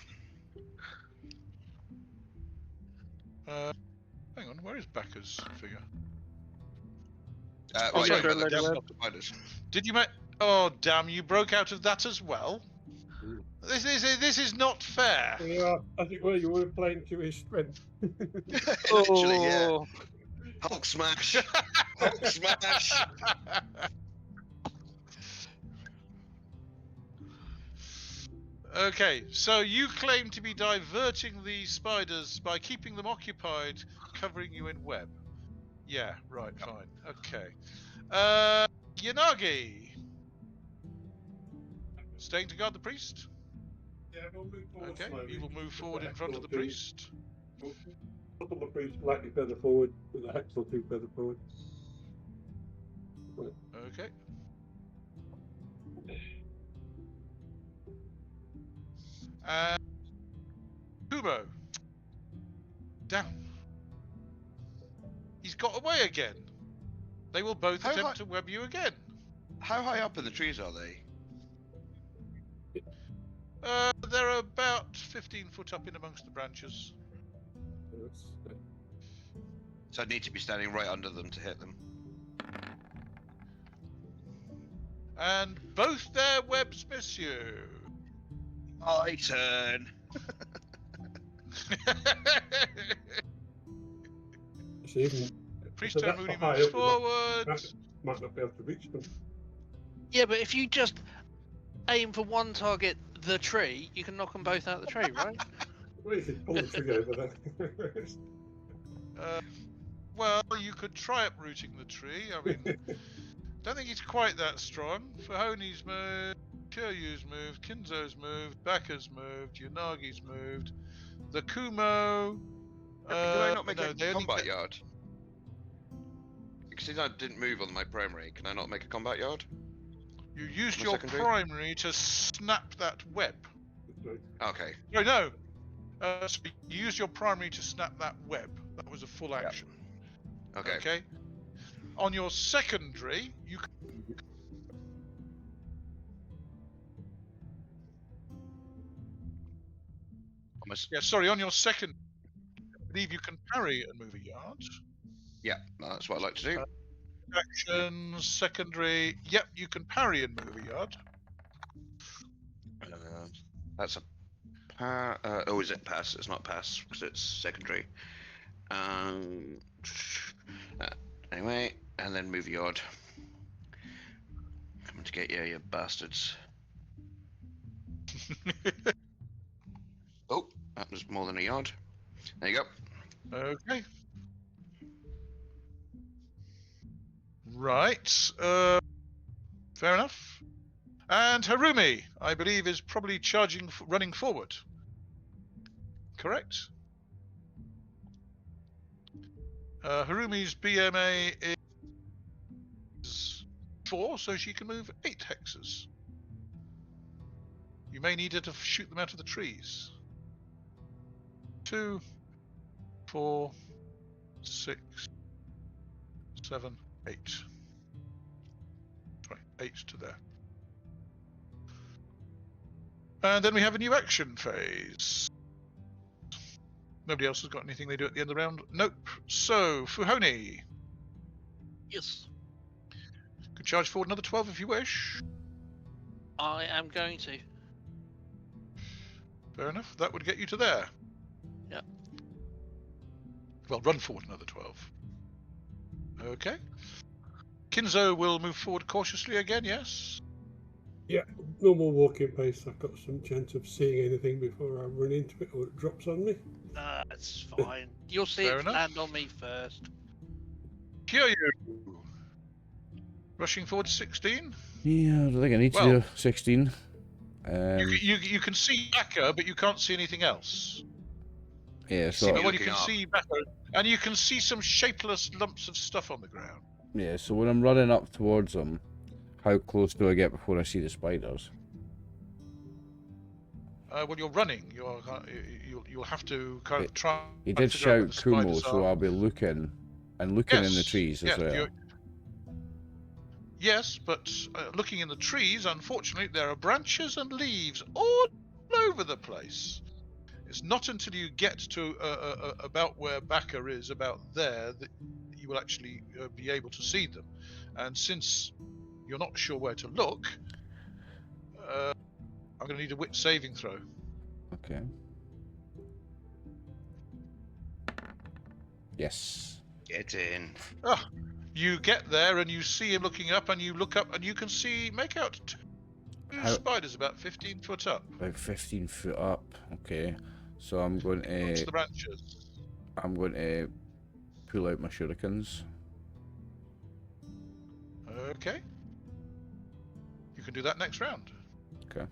Hang on, where is Baka's figure? Oh, Right, yeah, but don't the let it death spiders. Did you make... Oh, damn, you broke out of that as well? This is not fair. Yeah, as it were, you were playing to his strength. Literally, yeah. Oh. Hulk smash. Hulk smash. Okay, so you claim to be diverting these spiders by keeping them occupied, covering you in web. Yeah, right, fine. Okay. Yanagi! Staying to guard the priest? Yeah, we'll move forward Okay, slowly. you will move forward in front of the priest. Couple of priests slightly further forward, with a hex or 2 further forward. Okay. Kumo. Damn. He's got away again. They will both How attempt high- to web you again. How high up in the trees are they? They're about 15 foot up in amongst the branches. So I need to be standing right under them to hit them. And both their webs miss you. My turn. Priest Mooney moves forward. Might not be able to reach them. Yeah, but if you just aim for one target, the tree, you can knock them both out of the tree, right? Well, you could pull the tree over there. Well, you could try uprooting the tree. I mean, don't think it's quite that strong. Fuhon'i's moved, Kyūryū's moved, Kinzo's moved, Baka's moved, Yanagi's moved, the Kumo. Can I not make no, a they only combat get- yard? Because I didn't move on my primary, can I not make a combat yard? You used My your secondary? primary to snap that web. Okay. No. So you used your primary to snap that web. That was a full action. Okay. Okay. On your secondary, you can... Yeah, sorry, on your second, I believe you can parry and move a yard. Yeah, that's what I like to do. Actions, secondary. Yep, you can parry and move a yard. That's a oh, is it pass? It's not pass because it's secondary. Anyway, and then move yard. Coming to get you, you bastards. Oh, that was more than a yard. There you go. Okay. Right. Fair enough. And Harumi, I believe, is probably running forward. Correct? Harumi's BMA is 4, so she can move 8 hexes. You may need her to shoot them out of the trees. 2, 4, 6, 7, 8. Right, 8 to there. And then we have a new action phase. Nobody else has got anything they do at the end of the round? Nope. So, Fuhon'i, Yes, could charge forward another 12 if you wish. I am going to. Fair enough. That would get you to there. Yep. Well, run forward another 12. Okay. Kinzo will move forward cautiously again, yes? Yeah, normal walking pace. I've got some chance of seeing anything before I run into it or it drops on me. That's fine. You'll see Fair it enough. land on me first. Kyūryū, rushing forward 16. Yeah, I don't think I need to Well, do 16. You can see Baka, but you can't see anything else. Yeah, see so me Well, you looking can up. see Baka, and you can see some shapeless lumps of stuff on the ground. yeah, so when I'm running up towards them, how close do I get before I see the spiders? Well, you're running. You'll have to kind of try. He and did figure out where shout the Kumo, spiders so are. I'll be looking and looking in the Yes, trees as yes, well. Yes, but looking in the trees, unfortunately, there are branches and leaves all over the place. It's not until you get to about where Baka is, about there, that you will actually be able to see them. And since you're not sure where to look, I'm going to need a wit saving throw. Okay. Yes. Get in. Ah, you get there and you see him looking up, and you look up and you can make out two spiders about 15 foot up. About 15 foot up. Okay. So I'm going Amongst to the branches. pull out my shurikens. Okay. You can do that next round. Okay.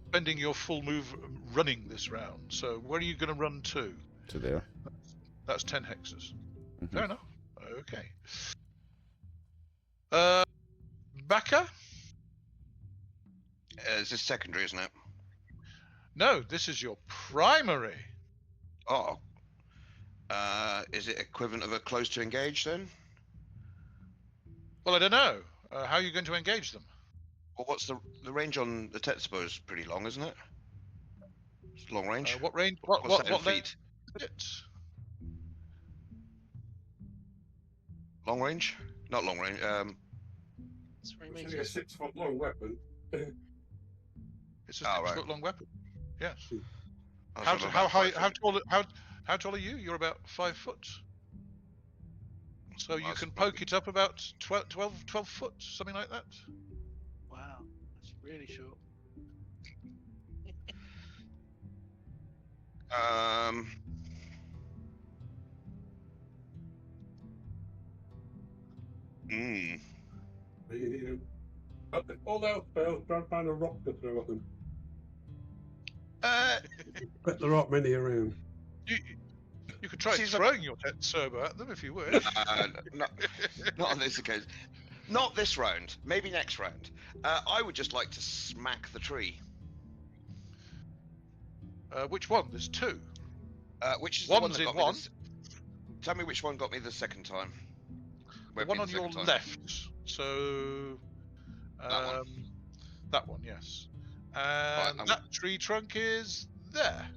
Spending your full move running this round. So where are you going to run to? To there. That's 10 hexes. Mhm. Fair enough. Okay. Baka? It's just secondary, isn't it? No, this is your primary. Oh. Is it equivalent of a close to engage then? Well, I don't know. How are you going to engage them? Well, what's the range on the Tetsubo is pretty long, isn't it? It's long range. What range? What's that in What feet? It? Long range? Not long range. 3 It's only a meters. 6 foot long weapon. It's a Oh, right. 6 foot long weapon. Yes. I was How on how about high? 5 foot. How tall are you? You're about 5 foot. So you That's can probably- poke it up about 12 foot, something like that. Wow, that's really short. Mm. All else fails, try and find a rock to throw at them. Uh, Bet there aren't many around. You could try Seems like- throwing your Tetsubo at them if you wish. not on this occasion. Not this round. Maybe next round. I would just like to smack the tree. Which one? There's two. Which is the one One's that in got one. me this... Tell me which one got me the second time. The one on your left. So That one. that one, yes. And I'm- that tree trunk is there.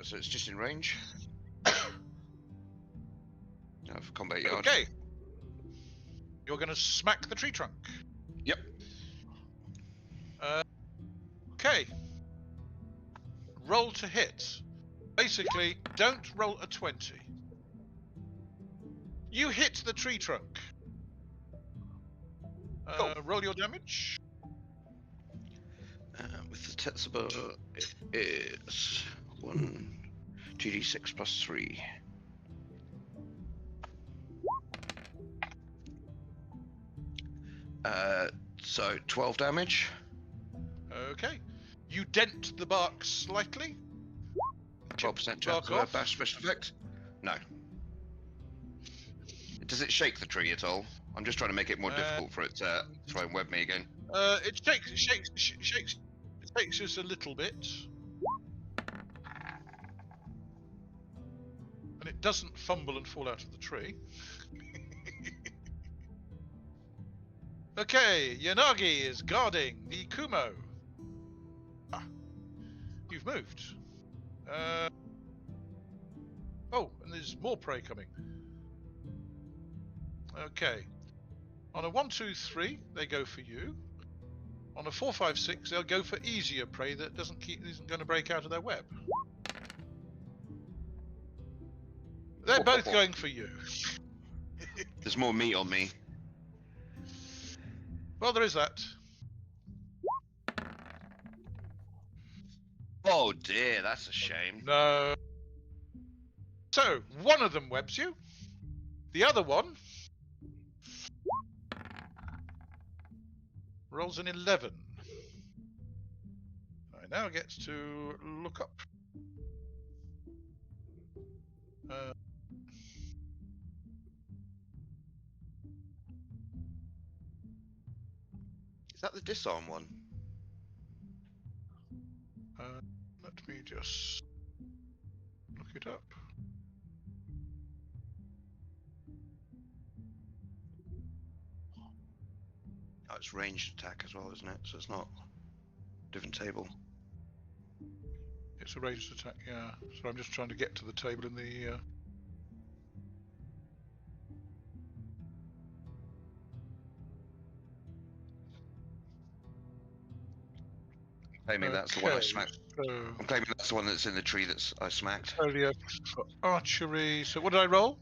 So it's just in range. For combat yard. Okay. You're going to smack the tree trunk. Yep. Okay. Roll to hit. Basically, don't roll a 20. You hit the tree trunk. Roll your damage. With the Tetsubo, it is 2d6 plus 3. So 12 damage. Okay. You dent the bark slightly. 12% chance bark of a off. bash special effect. No. Does it shake the tree at all? I'm just trying to make it more difficult for it to try and web me again. It shakes just a little bit. And it doesn't fumble and fall out of the tree. Okay, Yanagi is guarding the Kumo. Ah, you've moved. Oh, and there's more prey coming. Okay. On a 1, 2, 3, they go for you. On a 4, 5, 6, they'll go for easier prey that isn't going to break out of their web. They're both going for you. There's more meat on me. Well, there is that. Oh dear, that's a shame. No. So, one of them webs you. The other one rolls an 11. I now get to look up. Is that the disarm one? Let me just look it up. Oh, it's ranged attack as well, isn't it? So it's not different table. It's a ranged attack, yeah. So I'm just trying to get to the table in the. Claiming that's the one I Okay, smacked. So, I'm claiming that's the one that's in the tree that's I smacked. earlier for archery. So what did I roll?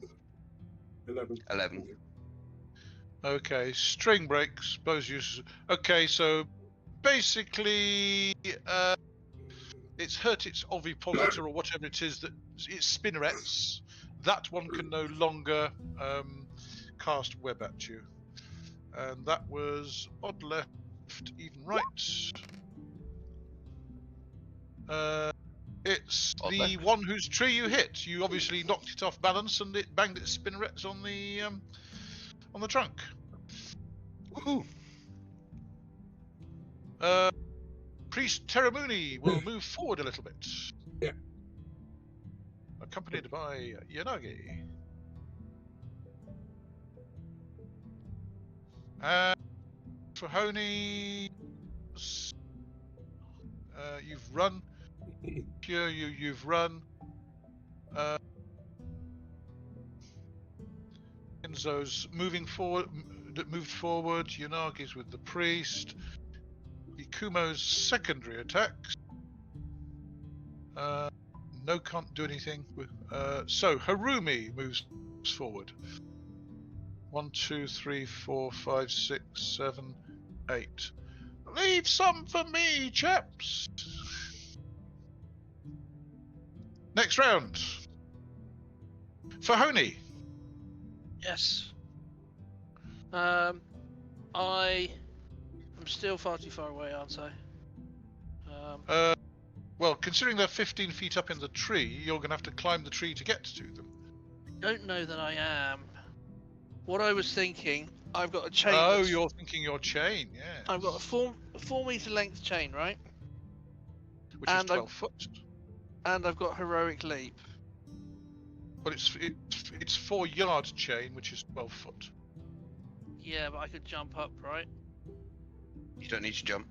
11. 11. Okay, string breaks, bows uses. Okay, so basically, it's hurt its ovipositor or whatever it is that its spinnerets. That one can no longer cast web at you, and that was odd left, even right. It's Odd the left. one whose tree you hit. You obviously knocked it off balance, and it banged its spinnerets on the trunk. Woohoo! Priest Teramuni will move forward a little bit. Yeah. Accompanied by Yanagi. And Fuhon'i, you've run. Kyūryū, you've run. Kinzo's moving forward. Moved forward. Yanagi's with the priest. Ikumo's secondary attacks. No, can't do anything. So Harumi moves forward. 1, 2, 3, 4, 5, 6, 7, 8. Leave some for me, chaps. Next round. Fuhon'i. Yes. I'm still far too far away, aren't I? Well, considering they're 15 feet up in the tree, you're going to have to climb the tree to get to them. Don't know that I am. What I was thinking, I've got a chain. Oh, you're thinking your chain, yeah. I've got a 4 meter length chain, right? Which is 12 foot. And I've got heroic leap. But it's 4 yard chain, which is 12 foot. Yeah, but I could jump up, right? You don't need to jump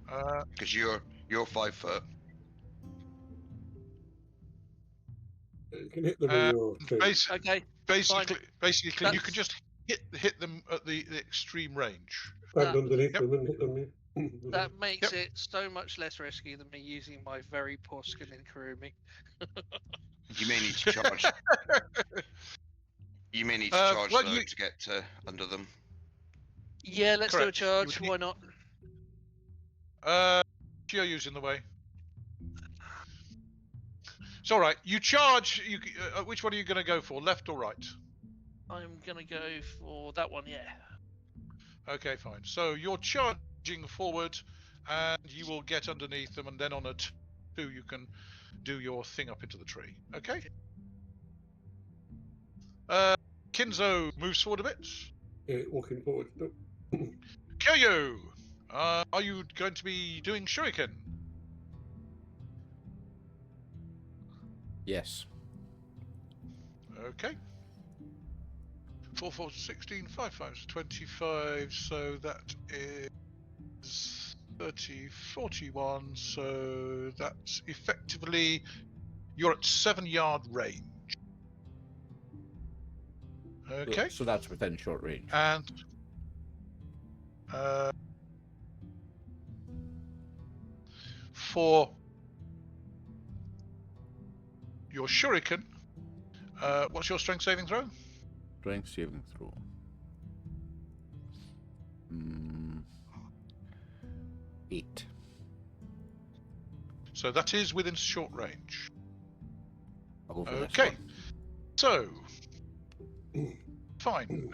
because you're 5 foot. You can hit them with your tree. Okay. Basically, you can just hit them at the extreme range. Stand underneath them and hit them. That makes it so much less risky than me using my very poor skill in Kyūryū. You may need to charge. You may need to charge though to get under them. Yeah, let's do a charge. Why not? Kyūryū's in the way. It's all right. You charge. Which one are you going to go for? Left or right? I'm gonna go for that one. Yeah. Okay, fine. So you're charging forward, and you will get underneath them, and then on a 2, you can do your thing up into the tree. Okay. Kinzo moves forward a bit. Yeah, walking forward. Kyūryū, are you going to be doing shuriken? Yes. Okay. 4, 4, 16, 5, 5 is 25, so that is 30, 41, so that's effectively, you're at 7-yard range. Okay. So that's within short range. And for your shuriken, what's your strength saving throw? Strength saving throw. 8. So that is within short range. I'll go for this Okay. one. So, fine.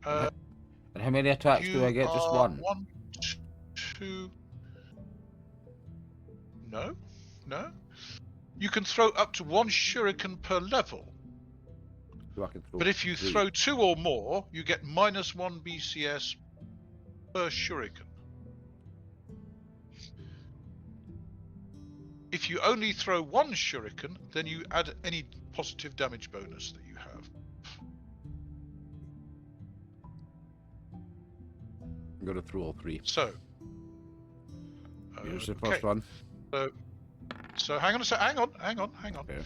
And how many attacks do I get? Just are one? 1, 2. No, no. You can throw up to 1 shuriken per level. So I can throw But if you 3. throw 2 or more, you get -1 BCS per shuriken. If you only throw 1 shuriken, then you add any positive damage bonus that you have. I'm going to throw all 3. So, Here's the first one. So hang on a sec. Hang on. Okay.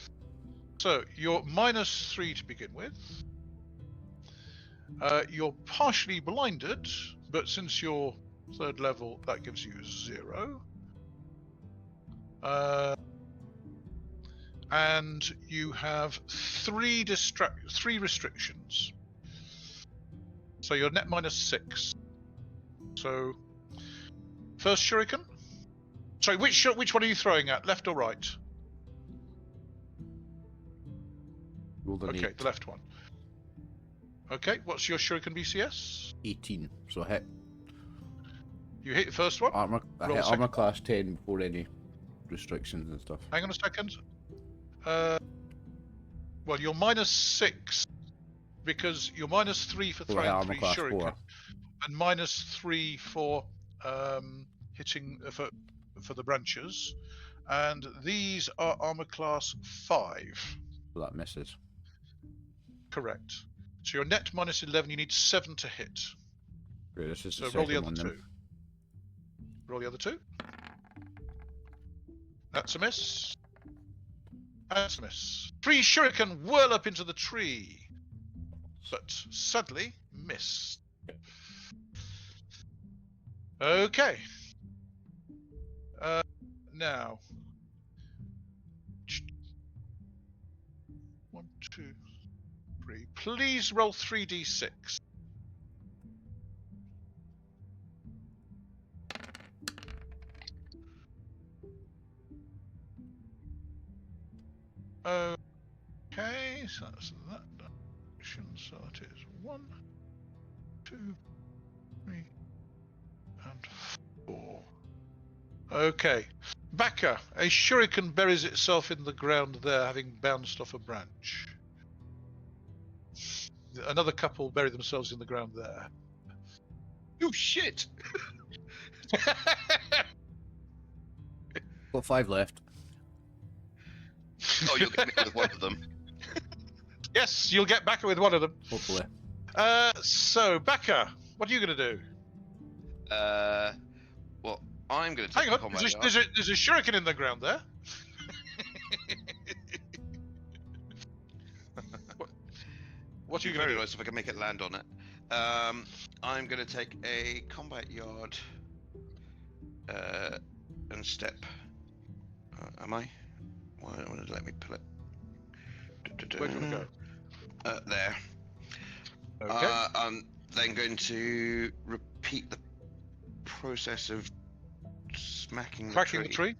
So you're -3 to begin with. You're partially blinded, but since you're 3rd level, that gives you 0. And you have 3 restrictions. So you're net -6. So first shuriken. Sorry, which one are you throwing at? Left or right? Roll the Okay, the left one. Okay, what's your shuriken BCS? 18. So hit You hit the first one. armor. I Roll hit the armor second. class 10 before any restrictions and stuff. Hang on a second. Well, you're -6 because you're -3 for So I hit throwing armor 3 class shuriken 4. and -3 for hitting for the branches, and these are armor class 5. So that misses. Correct. So you're net -11. You need 7 to hit. Great, this is So the roll the second other one 2. Roll the other 2. That's a miss. That's a miss. 3 shuriken whirl up into the tree, but sadly miss. Okay. Now. 1, 2, 3. Please roll 3d6. Okay, so that's that direction. So it is 1, 2, 3, and 4. Okay. Baka, a shuriken buries itself in the ground there, having bounced off a branch. Another couple bury themselves in the ground there. Oh shit! Got 5 left. Oh, you'll get me with one of them. Yes, you'll get Baka with one of them. Hopefully. So, Baka, what are you going to do? Well, I'm going to take Hang the on, combat there's yard. a shuriken in the ground there. What are you going to Very do? nice if I can make it land on it. I'm going to take a combat yard and step. Am I? Why won't it let me pull it? Where do you want to go? There. Okay. I'm then going to repeat the process of smacking Cracking the tree.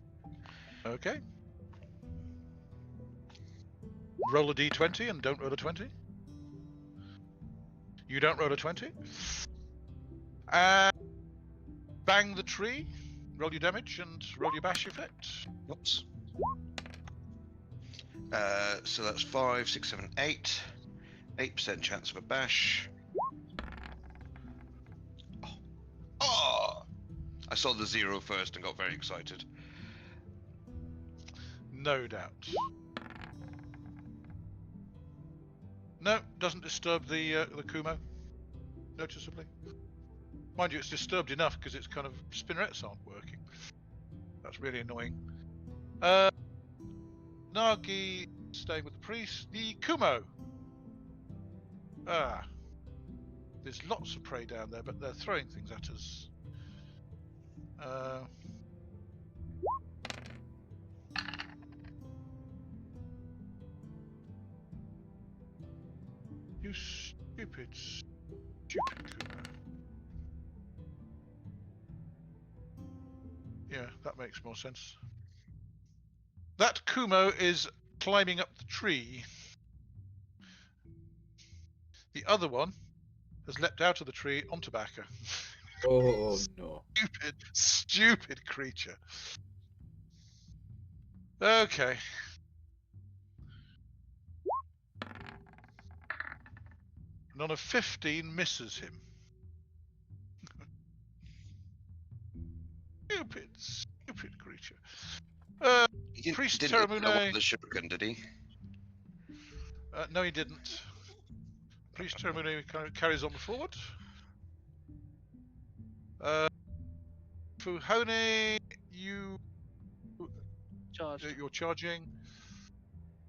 Okay. Roll a d20 and don't roll a 20. You don't roll a 20. Bang the tree. Roll your damage and roll your bash effect. Oops. So that's 5, 6, 7, 8. 8% chance of a bash. Oh! I saw the 0 first and got very excited. No doubt. No, doesn't disturb the Kumo noticeably. Mind you, it's disturbed enough because its kind of spinnerets aren't working. That's really annoying. Nagi staying with the priest. The Kumo. There's lots of prey down there, but they're throwing things at us. You stupid Kumo. Yeah, that makes more sense. That Kumo is climbing up the tree. The other one has leapt out of the tree onto Baka. Oh no. Stupid creature. Okay. And on a 15 misses him. Stupid creature. Priest He didn't go Termune. the shuriken, did he? No, he didn't. Priest Termune carries on forward. Fuhon'i, you're charging.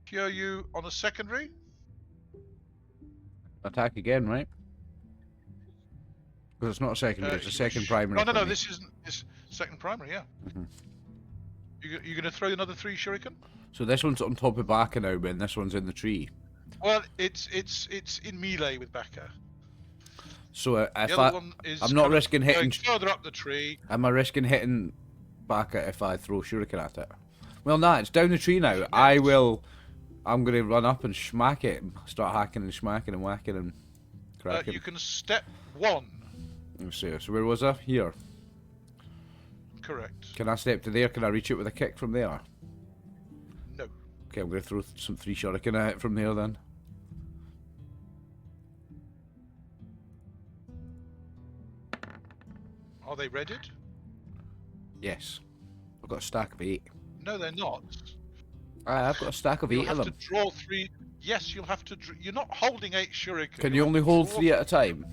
Kyūryū on a secondary. Attack again, right? Because it's not a secondary, it's a second primary. No, for me. this isn't. This second primary, yeah. Mm-hmm. You're going to throw another 3 shuriken? So this one's on top of Baka now, Ben. This one's in the tree. Well, it's in melee with Baka. So if The other one is I'm not risking hitting. further up the tree. Am I risking hitting Baka if I throw shuriken at it? Well, nah, it's down the tree now. Yes. I'm going to run up and smack it, and start hacking and smacking and whacking and cracking. You can step 1. Let's see. So where was I? Here. Correct. Can I step to there? Can I reach it with a kick from there? No. Okay, I'm going to throw some 3 shuriken at it from there then. Are they readied? Yes. I've got a stack of 8. No, they're not. I've got a stack of 8 You'll of have them. to draw 3. Yes, you'll have to. You're not holding 8 shuriken. Can you only hold 3 at a time?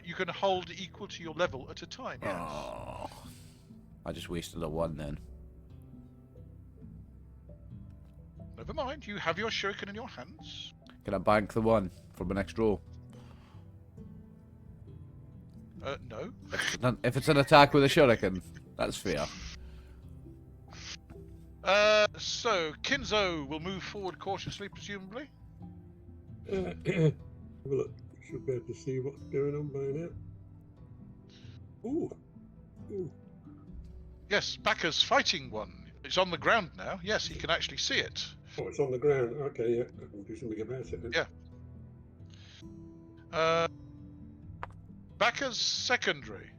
You can hold equal to your level at a time. Yes. Oh, I just wasted a 1 then. Never mind. You have your shuriken in your hands. Can I bank the 1 for my next roll? No. If it's an attack with a shuriken, that's fair. So Kinzo will move forward cautiously, presumably. Have a look. Should be able to see what's going on by now. Ooh. Yes, Baka's fighting one. It's on the ground now. Yes, he can actually see it. Oh, it's on the ground. Okay, yeah. I can do something about it then. Yeah. Baka's secondary.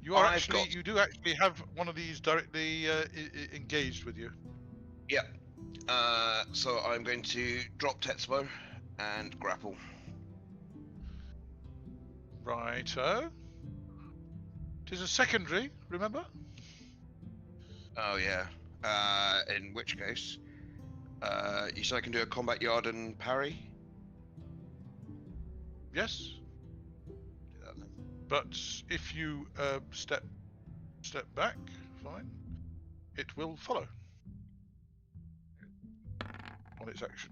You do actually have one of these directly engaged with you. Yeah. So I'm going to drop Tetsubo and grapple. Righto. It is a secondary, remember? Oh yeah. In which case, you said I can do a combat yard and parry. Yes. But if you step back, fine. It will follow on its action.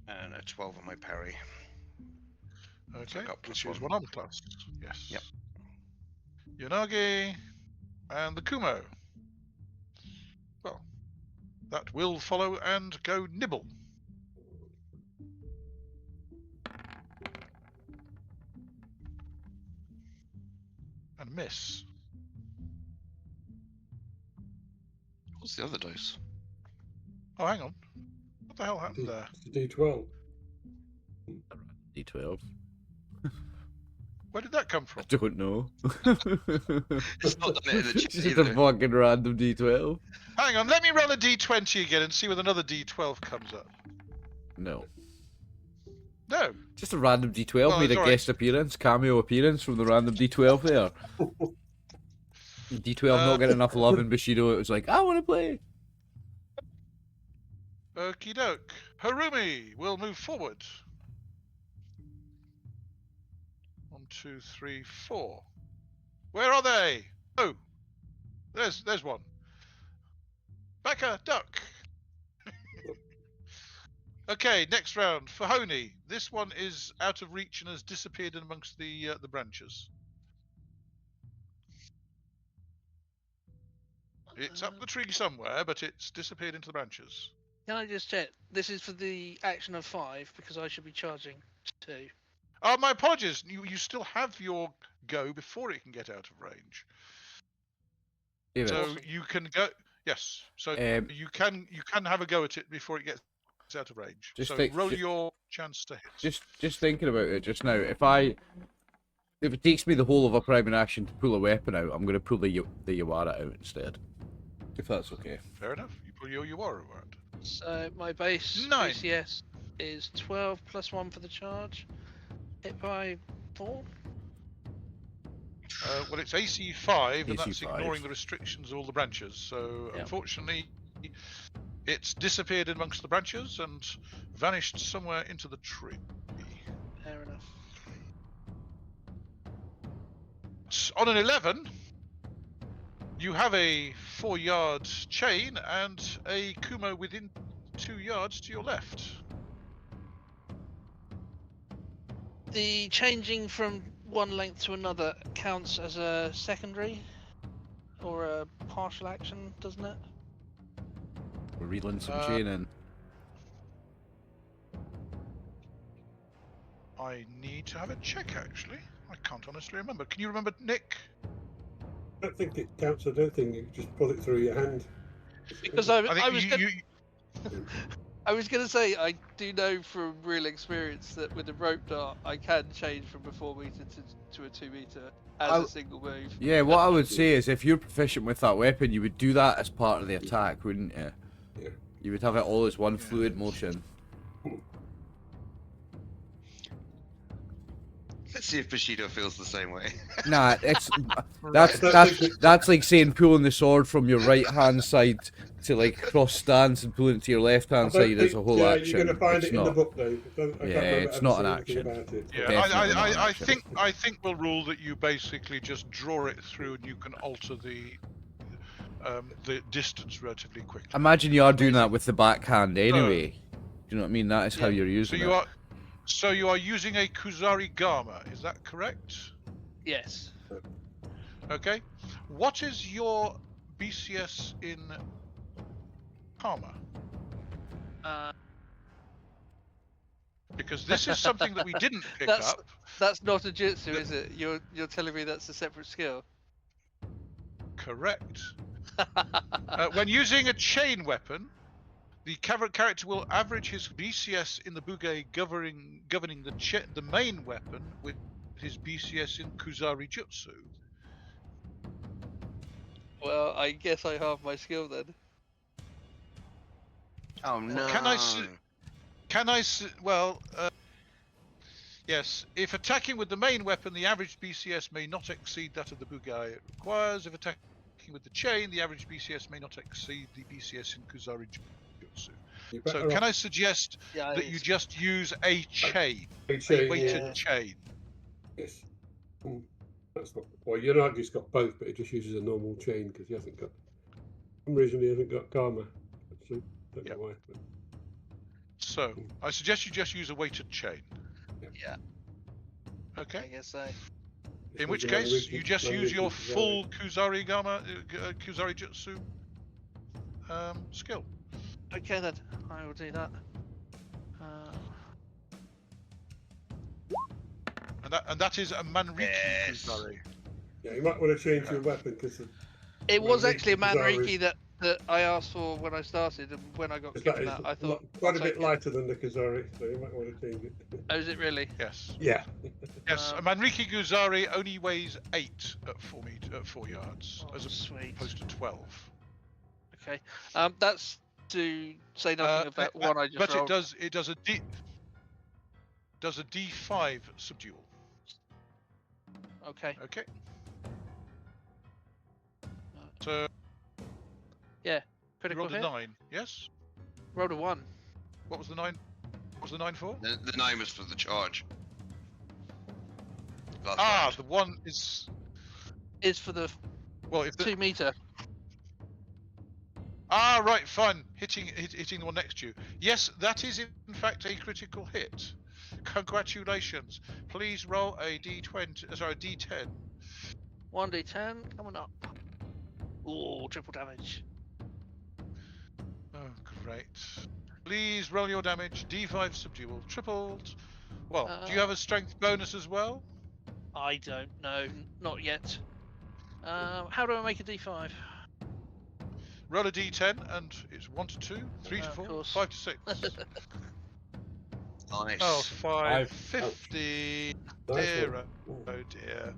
And a 12 on my parry. Okay. Got Plus +1. use 1 armor class. Yes. Yep. Yanagi and the Kumo. Well, that will follow and go nibble. And miss. What's the other dice? Oh, hang on. What the hell happened there? It's a D12. D12. Where did that come from? I don't know. It's not done it in the chat Just either. a fucking random D12. Hang on, let me roll a D20 again and see whether another D12 comes up. No. No. Just a random D12 Well, made a it's alright. guest appearance, cameo appearance from the random D12 there. D12 not getting enough love in Bushido. It was like, I want to play. Okie doke. Harumi will move forward. 1, 2, 3, 4. Where are they? Oh, there's one. Baka, duck. Okay, next round. Fuhon'i. This one is out of reach and has disappeared in amongst the branches. It's up the tree somewhere, but it's disappeared into the branches. Can I just check? This is for the action of 5 because I should be charging 2. Oh, my apologies. You still have your go before it can get out of range. David, So Awesome. you can go. Yes. So you can have a go at it before it gets out of range. Just So think- roll ju- your chance to hit. just thinking about it just now. If it takes me the whole of a priming action to pull a weapon out, I'm going to pull the Yawara out instead. If that's okay. Fair enough. You pull your Yawara out. So my base 9. BCS is 12 plus 1 for the charge. Hit by 4. Well, it's AC 5, and AC that's 5. ignoring the restrictions of all the branches. So Yep. unfortunately, it's disappeared amongst the branches and vanished somewhere into the tree. Fair enough. On an 11, you have a 4-yard chain and a Kuma within 2 yards to your left. The changing from one length to another counts as a secondary or a partial action, doesn't it? We're reeling some Uh, chain in. I need to have a check, actually. I can't honestly remember. Can you remember, Nick? I don't think it counts. I don't think you can just pull it through your hand. Because I I was think I was gonna say I do know from real experience that with the rope dart I can change from a 4 meter to a 2 meter as a single move. Yeah, what I would say is if you're proficient with that weapon, you would do that as part of the attack, wouldn't you? Yeah. You would have it all as one fluid motion. Let's see if Bushido feels the same way. Nah, it's Right. that's like saying pulling the sword from your right hand side to like cross stance and pulling it to your left hand I don't side as a think, whole yeah, action. You're going to find It's it in the not. book, though. I can't Yeah, remember it's having not seen an anything action. about it. Yeah, Definitely not an I action. think we'll rule that you basically just draw it through and you can alter the distance relatively quickly. Imagine you are doing that with the backhand anyway. Do you know what I mean? That is how Yeah. you're So using you it. are, so you are using a Kuzari Gama, is that correct? Yes. Okay. What is your BCS in Karma? Because this is something that we didn't pick That's- up. That's not a jutsu, is it? You're telling me that's a separate skill? Correct. When using a chain weapon, the character will average his BCS in the Bugei governing the main weapon with his BCS in Kuzari Jutsu. Well, I guess I halve my skill then. Oh no. Yes, if attacking with the main weapon, the average BCS may not exceed that of the Bugei it requires. If attacking with the chain, the average BCS may not exceed the BCS in Kuzari Jutsu. You're So better can off I suggest Yeah, that you just use a chain, a a chain, weighted yeah. chain? Yes. That's not. Well, Yanagi's got both, but he just uses a normal chain because he hasn't got. For some reason, he hasn't got Karma. So, don't know why. But So I suggest you just use a weighted chain. Yeah. I Okay. guess so. it's In which not case, Yanagi's- you just use Yanagi's your Kuzari. full Kuzari Gama, Kuzari Jutsu skill. Okay then, I will do that. And that is a Manriki Yes. Kuzari. Yeah, you might want to change your weapon because It was Manriki actually a Kuzari. Manriki that I asked for when I started, and when I got that given is that, I thought, quite I'll a bit take it. lighter than the Kuzari, so you might want to change it. Oh, is it really? Yes. Yeah. Yes, a Manriki Kuzari only weighs 8 at 4 yards, Oh, as sweet. opposed to 12. Okay. That's to say nothing of that one I just but rolled. it does a D5 subdual. Okay. Okay. So Yeah, you critical rolled a hit. 9, yes? Rolled a 1. What was the 9? What was the 9 for? The 9 was for the charge. Last Ah, round. the 1 is... Is for the Well, if the... 2 meter. Ah, right, fine. Hitting the one next to you. Yes, that is in fact a critical hit. Congratulations. Please roll a d20, sorry, a d10. 1d10 coming up. Ooh, triple damage. Oh, great. Please roll your damage. D5 subdual. Tripled. Well, do you have a strength bonus as well? I don't know. Not yet. How do I make a d5? Roll a d10 and it's 1 to 2, 3 to Of 4, course. 5 to 6. Nice. Oh, 5. 550. Nice Dear, one. oh dear.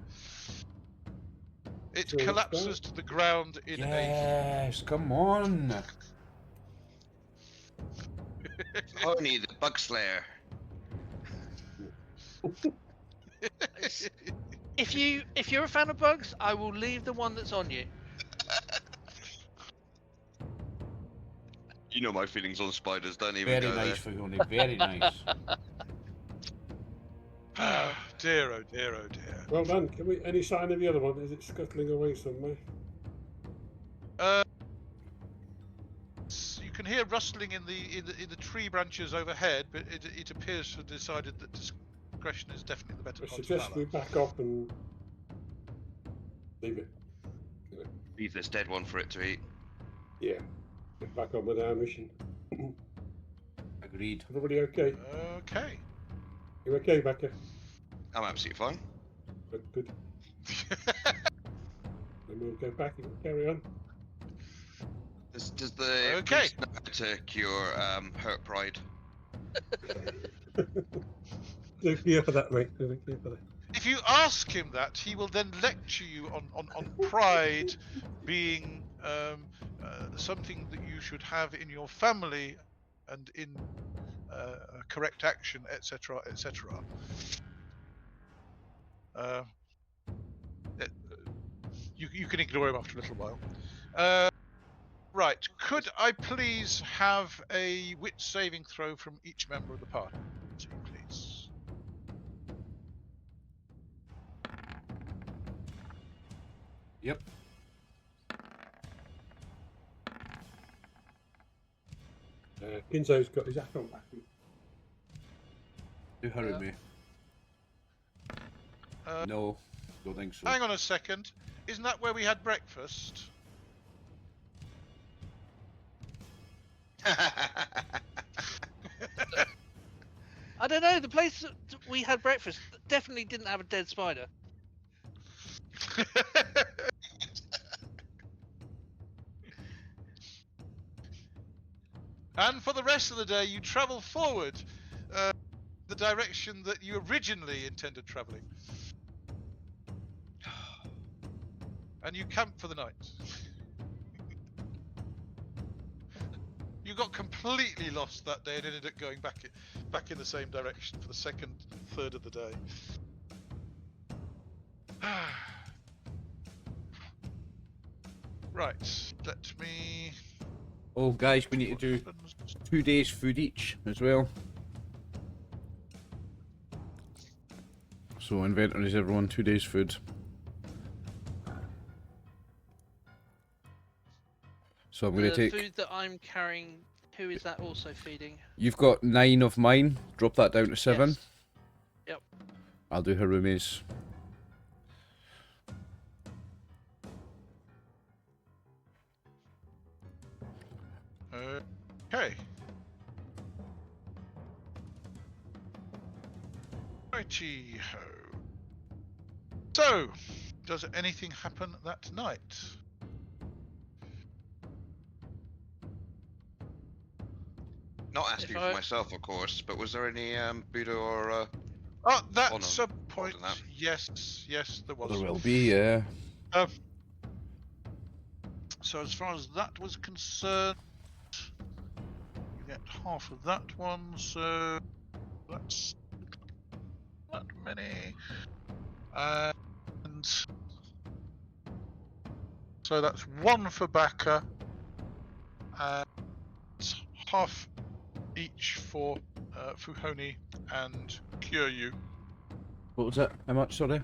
It So it's collapses done. to the ground in Yes, come on. Fuhon'i, the bug slayer. If you're a fan of bugs, I will leave the one that's on you. You know my feelings on spiders, don't even Very go nice, Fuhon'i, very nice. Dear, oh dear, oh dear. Well done. Can we? Any sign of the other one? Is it scuttling away somewhere? You can hear rustling in the tree branches overhead, but it appears to have decided that discretion is definitely the better I part of suggest we valor. back up and leave it. Leave this dead one for it to eat. Yeah. Get back on with our mission. Agreed. Everybody okay? Okay. You okay, Baka? I'm absolutely fine. Good, good. Then we'll go back and carry on. Does the Okay. priest know how to cure hurt pride? Thank you for that, mate. Thank you for that. If you ask him that, he will then lecture you on pride being something that you should have in your family and in correct action, etc., etc. You can ignore him after a little while. Right, could I please have a wit saving throw from each member of the party, please? Yep. Kinzo's got his hat on back. Do Harumi. No, don't think so. Hang on a second. Isn't that where we had breakfast? I don't know. The place that we had breakfast definitely didn't have a dead spider. And for the rest of the day, you travel forward the direction that you originally intended traveling. And you camp for the night. You got completely lost that day and ended up going back in the same direction for the second third of the day. Right, let me... Oh, guys, we need to do 2 days food each as well. So inventories, everyone, 2 days food. So I'm going to take... food that I'm carrying, who is that also feeding? You've got 9 of mine. Drop that down to 7. Yes. Yep. I'll do Harumi's. Okay. Righty-ho. So, does anything happen that night? Not asking for myself, of course, but was there any Buddha or At that Honor sub point, involved in yes, there was. There will be, yeah. So as far as that was concerned, you get half of that one, so that's not many. And So that's 1 for Baka, and half each for Fuhon'i and Kyūryū. What was that? How much, sorry?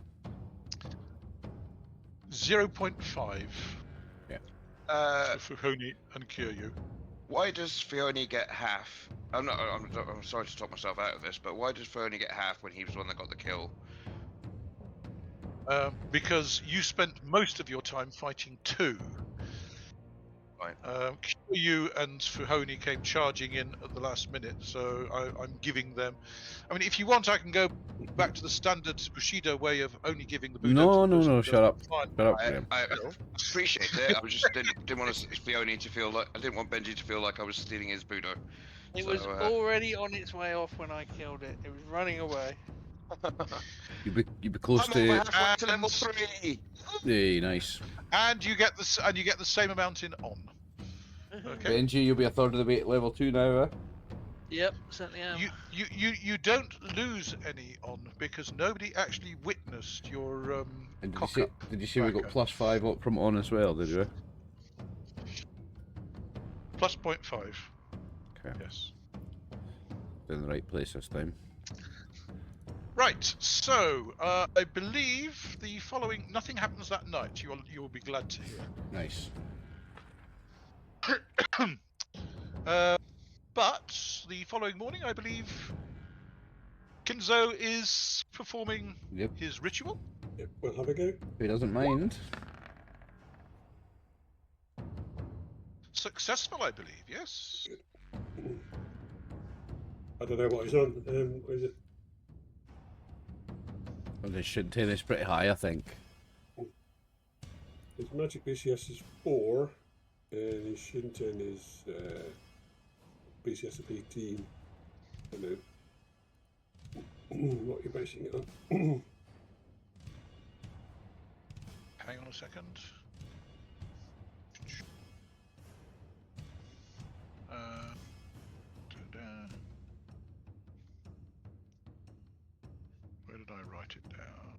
0.5 Uh, for Fuhon'i and Kyūryū. why does Fuhon'i get half? I'm sorry to talk myself out of this, but why does Fuhon'i get half when he was the one that got the kill? Because you spent most of your time fighting 2. Right. Kyūryū and Fuhon'i came charging in at the last minute, so I'm giving them. I mean, if you want, I can go back to the standard Bushido way of only giving the Buddha. No, shut up. Fine. Shut up, Graham. I appreciate it. I was just didn't want Fuhon'i to feel like I didn't want Benjy to feel like I was stealing his Buddha. It So, was already on its way off when I killed it. It was running away. You'd be close I'm to. over halfway to level 3. Hey, nice. And you get the same amount in on. Okay. Benjy, you'll be a third of the way at level 2 now, eh? Yep, certainly am. You don't lose any on because nobody actually witnessed your And cock up. did you see we got Baka. +5 up from on as well, did you? Plus 0.5. Okay. Yes. In the right place this time. Right. So I believe the following. Nothing happens that night. You will be glad to hear. Nice. But the following morning, I believe, Kinzo is performing Yep. his ritual. Yep, we'll have a go. He doesn't mind. Successful, I believe. Yes. I don't know what he's on. What is it? Well, they should take this pretty high, I think. His magic BCS is 4, and his Shinten is BCS of 18. I know. What are you basing it on? Hang on a second. Where did I write it down?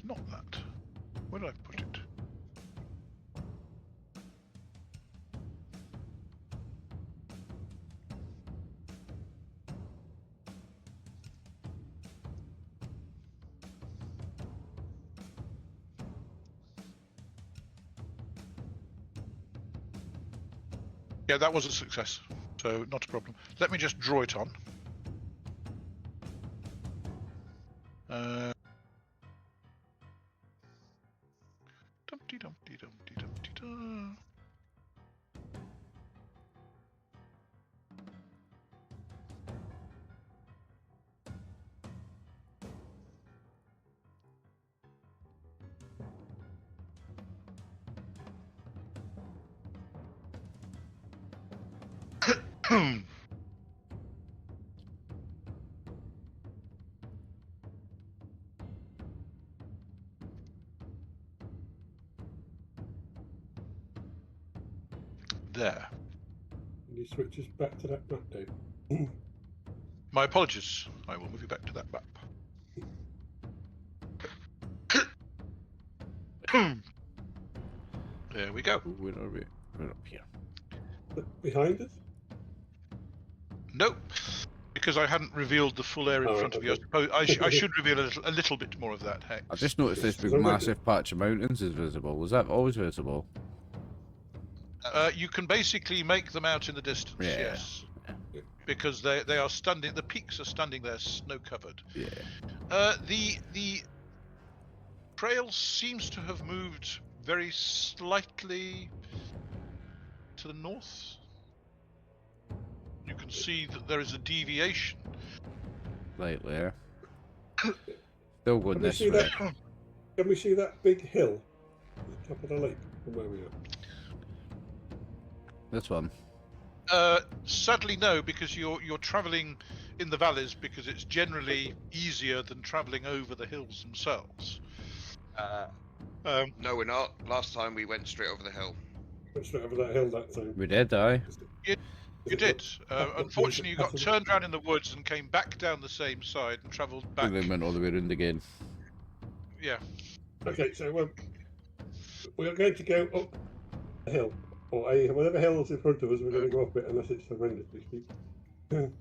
Not that. Where did I put it? Yeah, that was a success, so not a problem. Let me just draw it on. Dumpty dumpty dumpty dumpty dum. There. And he switches back to that map, Dave. My apologies. I will move you back to that map. There we go. Where are we? We're up here. Behind us? Nope, because I hadn't revealed the full area in Oh, front of you. I okay. suppose I should reveal a little bit more of that. Heck. I just noticed this big massive patch of mountains is visible. Was that always visible? You can basically make them out in the distance. Yeah. Yes. Because they are standing. The peaks are standing there, snow covered. Yeah. The trail seems to have moved very slightly to the north. You can see that there is a deviation. Right there. Still going Can we this see way. that? Can we see that big hill at the top of the lake from where we are? This one. Sadly, no, because you're travelling in the valleys because it's generally easier than travelling over the hills themselves. No, we're not. Last time we went straight over the hill. Went straight over that hill that time. We did, aye. You did. Unfortunately, you got turned around in the woods and came back down the same side and travelled back. And then went all the way around again. Yeah. Okay, so we are going to go up the hill, or whatever hill is in front of us. We're going to go up it unless it's horrendously steep. Then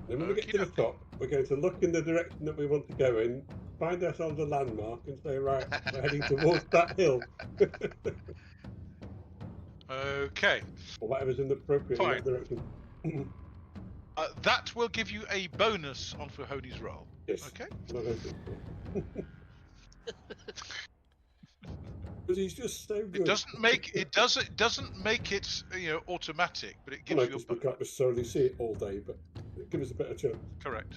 when we get to the top, we're going to look in the direction that we want to go in, find ourselves a landmark, and say, right, we're heading towards that hill. Okay. Or whatever's in the appropriate in that direction. That will give you a bonus on Fuhon'i's roll. Yes. Okay. Because he's just so good. It doesn't make it automatic, but it gives you a We can't necessarily see it all day, but it gives us a better chance. Correct.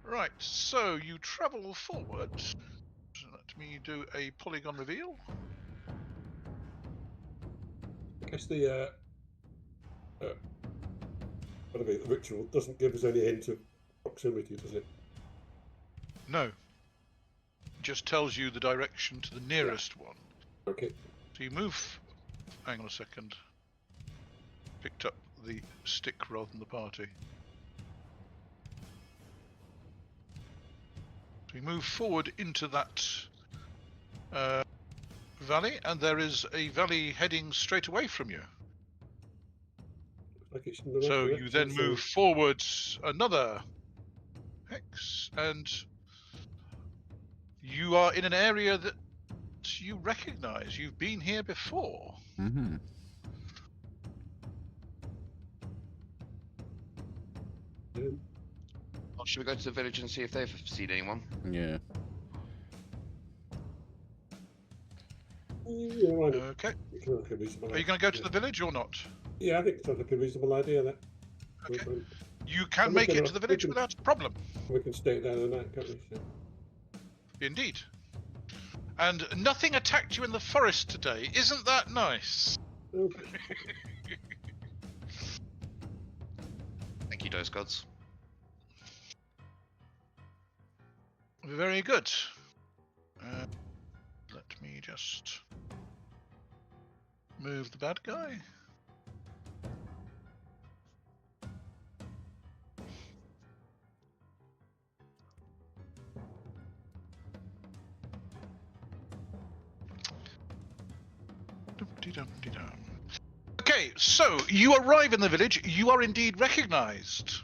Right, so you travel forward. Let me do a polygon reveal. I guess the ritual doesn't give us any hint of proximity, does it? No. It just tells you the direction to the nearest one. Okay. So you move. Hang on a second. Picked up the stick rather than the party. So you move forward into that valley, and there is a valley heading straight away from you. Like it's in the right So direction, you then move forward another hex, and you are in an area that you recognise. You've been here before. Mm-hmm. Well, should we go to the village and see if they've seen anyone? Yeah. Yeah, why not? Okay. It sounds like a reasonable Are you going to go to the village or not? Yeah, I think it sounds like a reasonable idea. That. Okay. We- You can I'm make looking it to up- the village looking- without a problem. We can stay down the night, can't we? So. Indeed. And nothing attacked you in the forest today. Isn't that nice? Okay. Thank you, Dice Gods. Very good. Let me just move the bad guy. Dum-de-dum-de-dum. Okay, so you arrive in the village. You are indeed recognized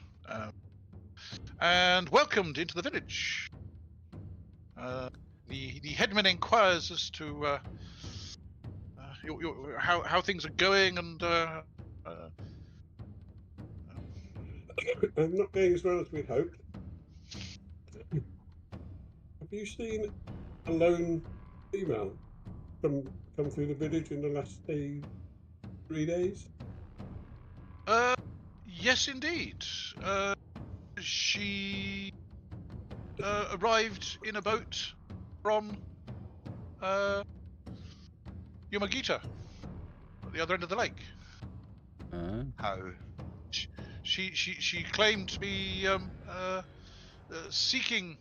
and welcomed into the village. The headman inquires as to how things are going, and I'm not going as well as we'd hoped. Have you seen a lone female come through the village in the last 3 days? yes, indeed. She arrived in a boat from Yamagita, at the other end of the lake. How? She claimed to be seeking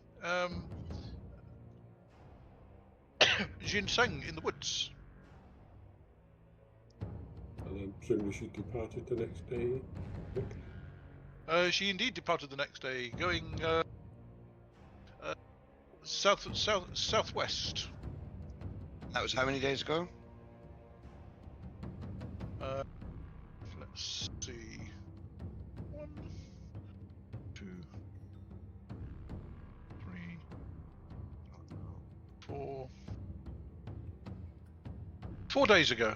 ginseng in the woods. And I'm assuming she departed the next day. She indeed departed the next day, going southwest. That was how many days ago? Let's see. 1, 2, 3, 4. 4 days ago.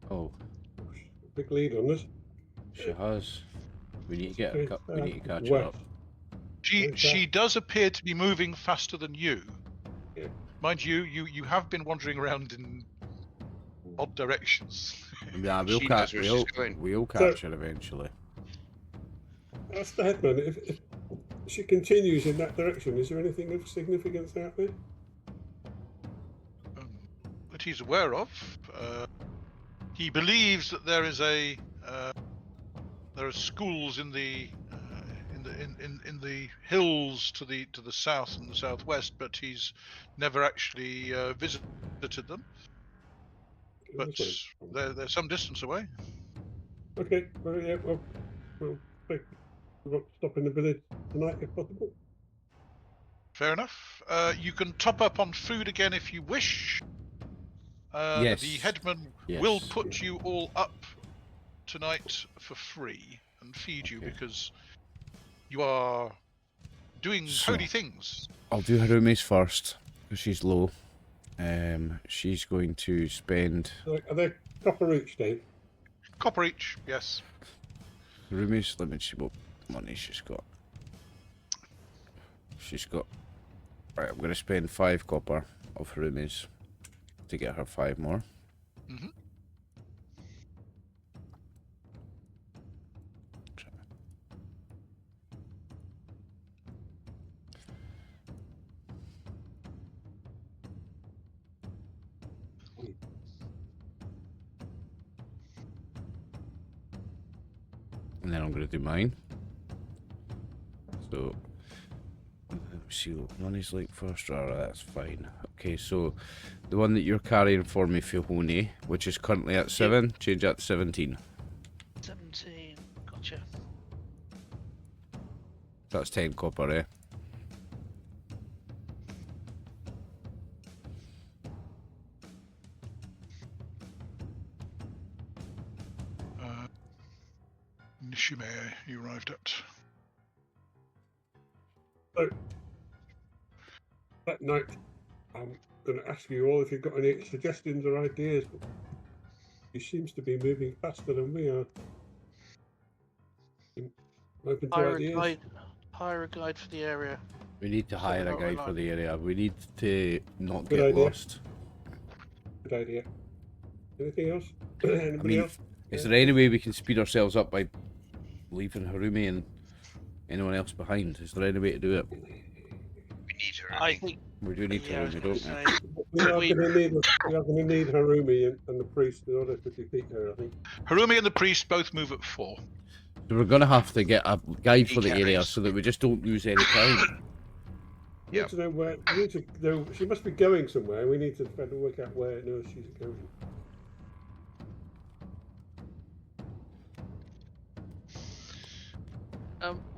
Oh, Big lead on us. she has. We need to get we need to catch West. up. She does appear to be moving faster than you. Yeah. Mind you, you have been wandering around in odd directions. Yeah, we'll She catch. knows where she's going. We'll catch her eventually. That's the headman. If she continues in that direction, is there anything of significance out there? That he's aware of. He believes that there is there are schools in the in the hills to the south and the southwest, but he's never actually visited them. But they're some distance away. Okay, well, yeah, we'll stop in the village tonight if possible. Fair enough. You can top up on food again if you wish. Yes. The headman will put you all up tonight for free and feed you because you are doing holy things. I'll do Harumi's first because she's low. She's going to spend. Are they copper each, Dave? Copper each, yes. Harumi's. Let me see what money she's got. She's got. Right, I'm going to spend 5 copper of Harumi's to get her 5 more. Mm-hmm. And then I'm going to do mine. So, let me see what money's like first. Alright, that's fine. Okay, so the one that you're carrying for me, Fuhon'i, which is currently at 7, change that to 17. 17, gotcha. That's 10 copper, eh? Nishime, you arrived at. So, that night, I'm going to ask you all if you've got any suggestions or ideas. But he seems to be moving faster than we are. Open to ideas. Hire a guide for the area. We need to hire a guide for the area. We need to not Good get idea. lost. Good idea. Anything else? Anybody else? Is there any way we can speed ourselves up by leaving Harumi and anyone else behind? Is there any way to do it? We need her. I think We do need I was Harumi, gonna don't we? We are going to need Harumi and the priest in order to defeat her, I think. Harumi and the priest both move at 4. So we're going to have to get a guide for the carries. area so that we just don't lose any time. We need to know where. We need to know. She must be going somewhere. We need to try to work out where it knows she's going.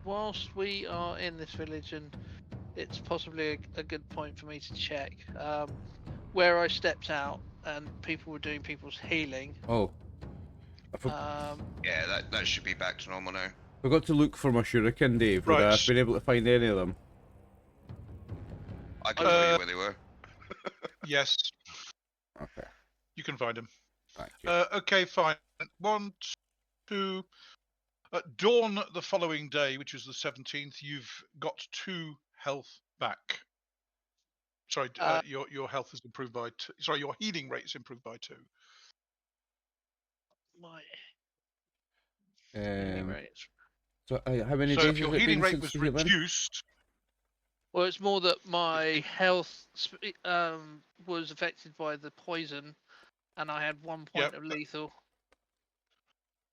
Whilst we are in this village, and it's possibly a good point for me to check where I stepped out and people were doing people's healing. Oh. Yeah, that should be back to normal now. Forgot to look for my shuriken, Dave. Would I have been able to find any of them? I can tell you where they were. Yes. Okay. You can find them. Thank you. Okay, fine. 1, 2. At dawn the following day, which is the 17th, you've got 2 health back. Sorry, your health is improved by 2. Sorry, your healing rate is improved by 2. My So how many So days if your has it healing been rate since was the healing? reduced, well, it's more that my health was affected by the poison, and I had 1 point of lethal.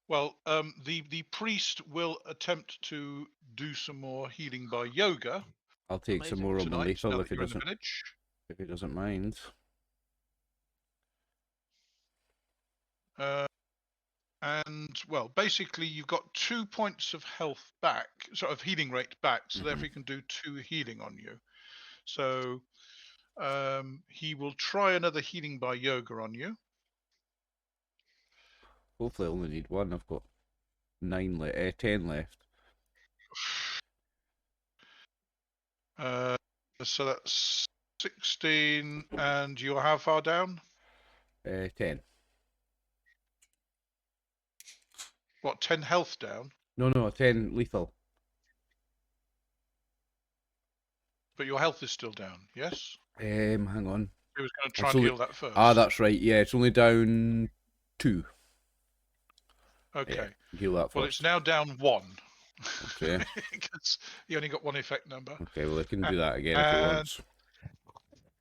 well, the priest will attempt to do some more healing by yoga I'll take some Amazing. more of my tonight. lethal Now if that he you're in the doesn't. village. If he doesn't mind. And well, basically, you've got 2 points of health back, sort of healing rate back, so therefore you can do 2 healing on you. So he will try another healing by yoga on you. Hopefully, I only need 1. I've got 10 left. So that's 16, and you're how far down? 10. What, 10 health down? No, 10 lethal. But your health is still down, yes? Hang on. He was going to try It's and only- heal that first. Ah, that's right. Yeah, it's only down 2. Okay. Yeah, heal that first. Well, it's now down 1. Okay. Because you only got 1 effect number. Okay, well, I can do that again if he wants.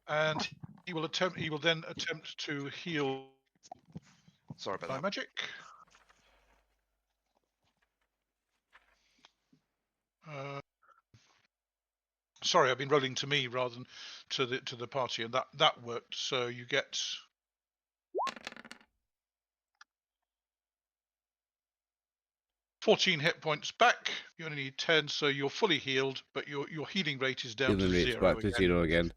And he will then attempt to heal Sorry about by that. magic. Sorry, I've been rolling to me rather than to the party, and that worked. So you get 14 hit points back. You only need 10, so you're fully healed, but your healing rate is down Healing to rate's 0 back to again. 0 again.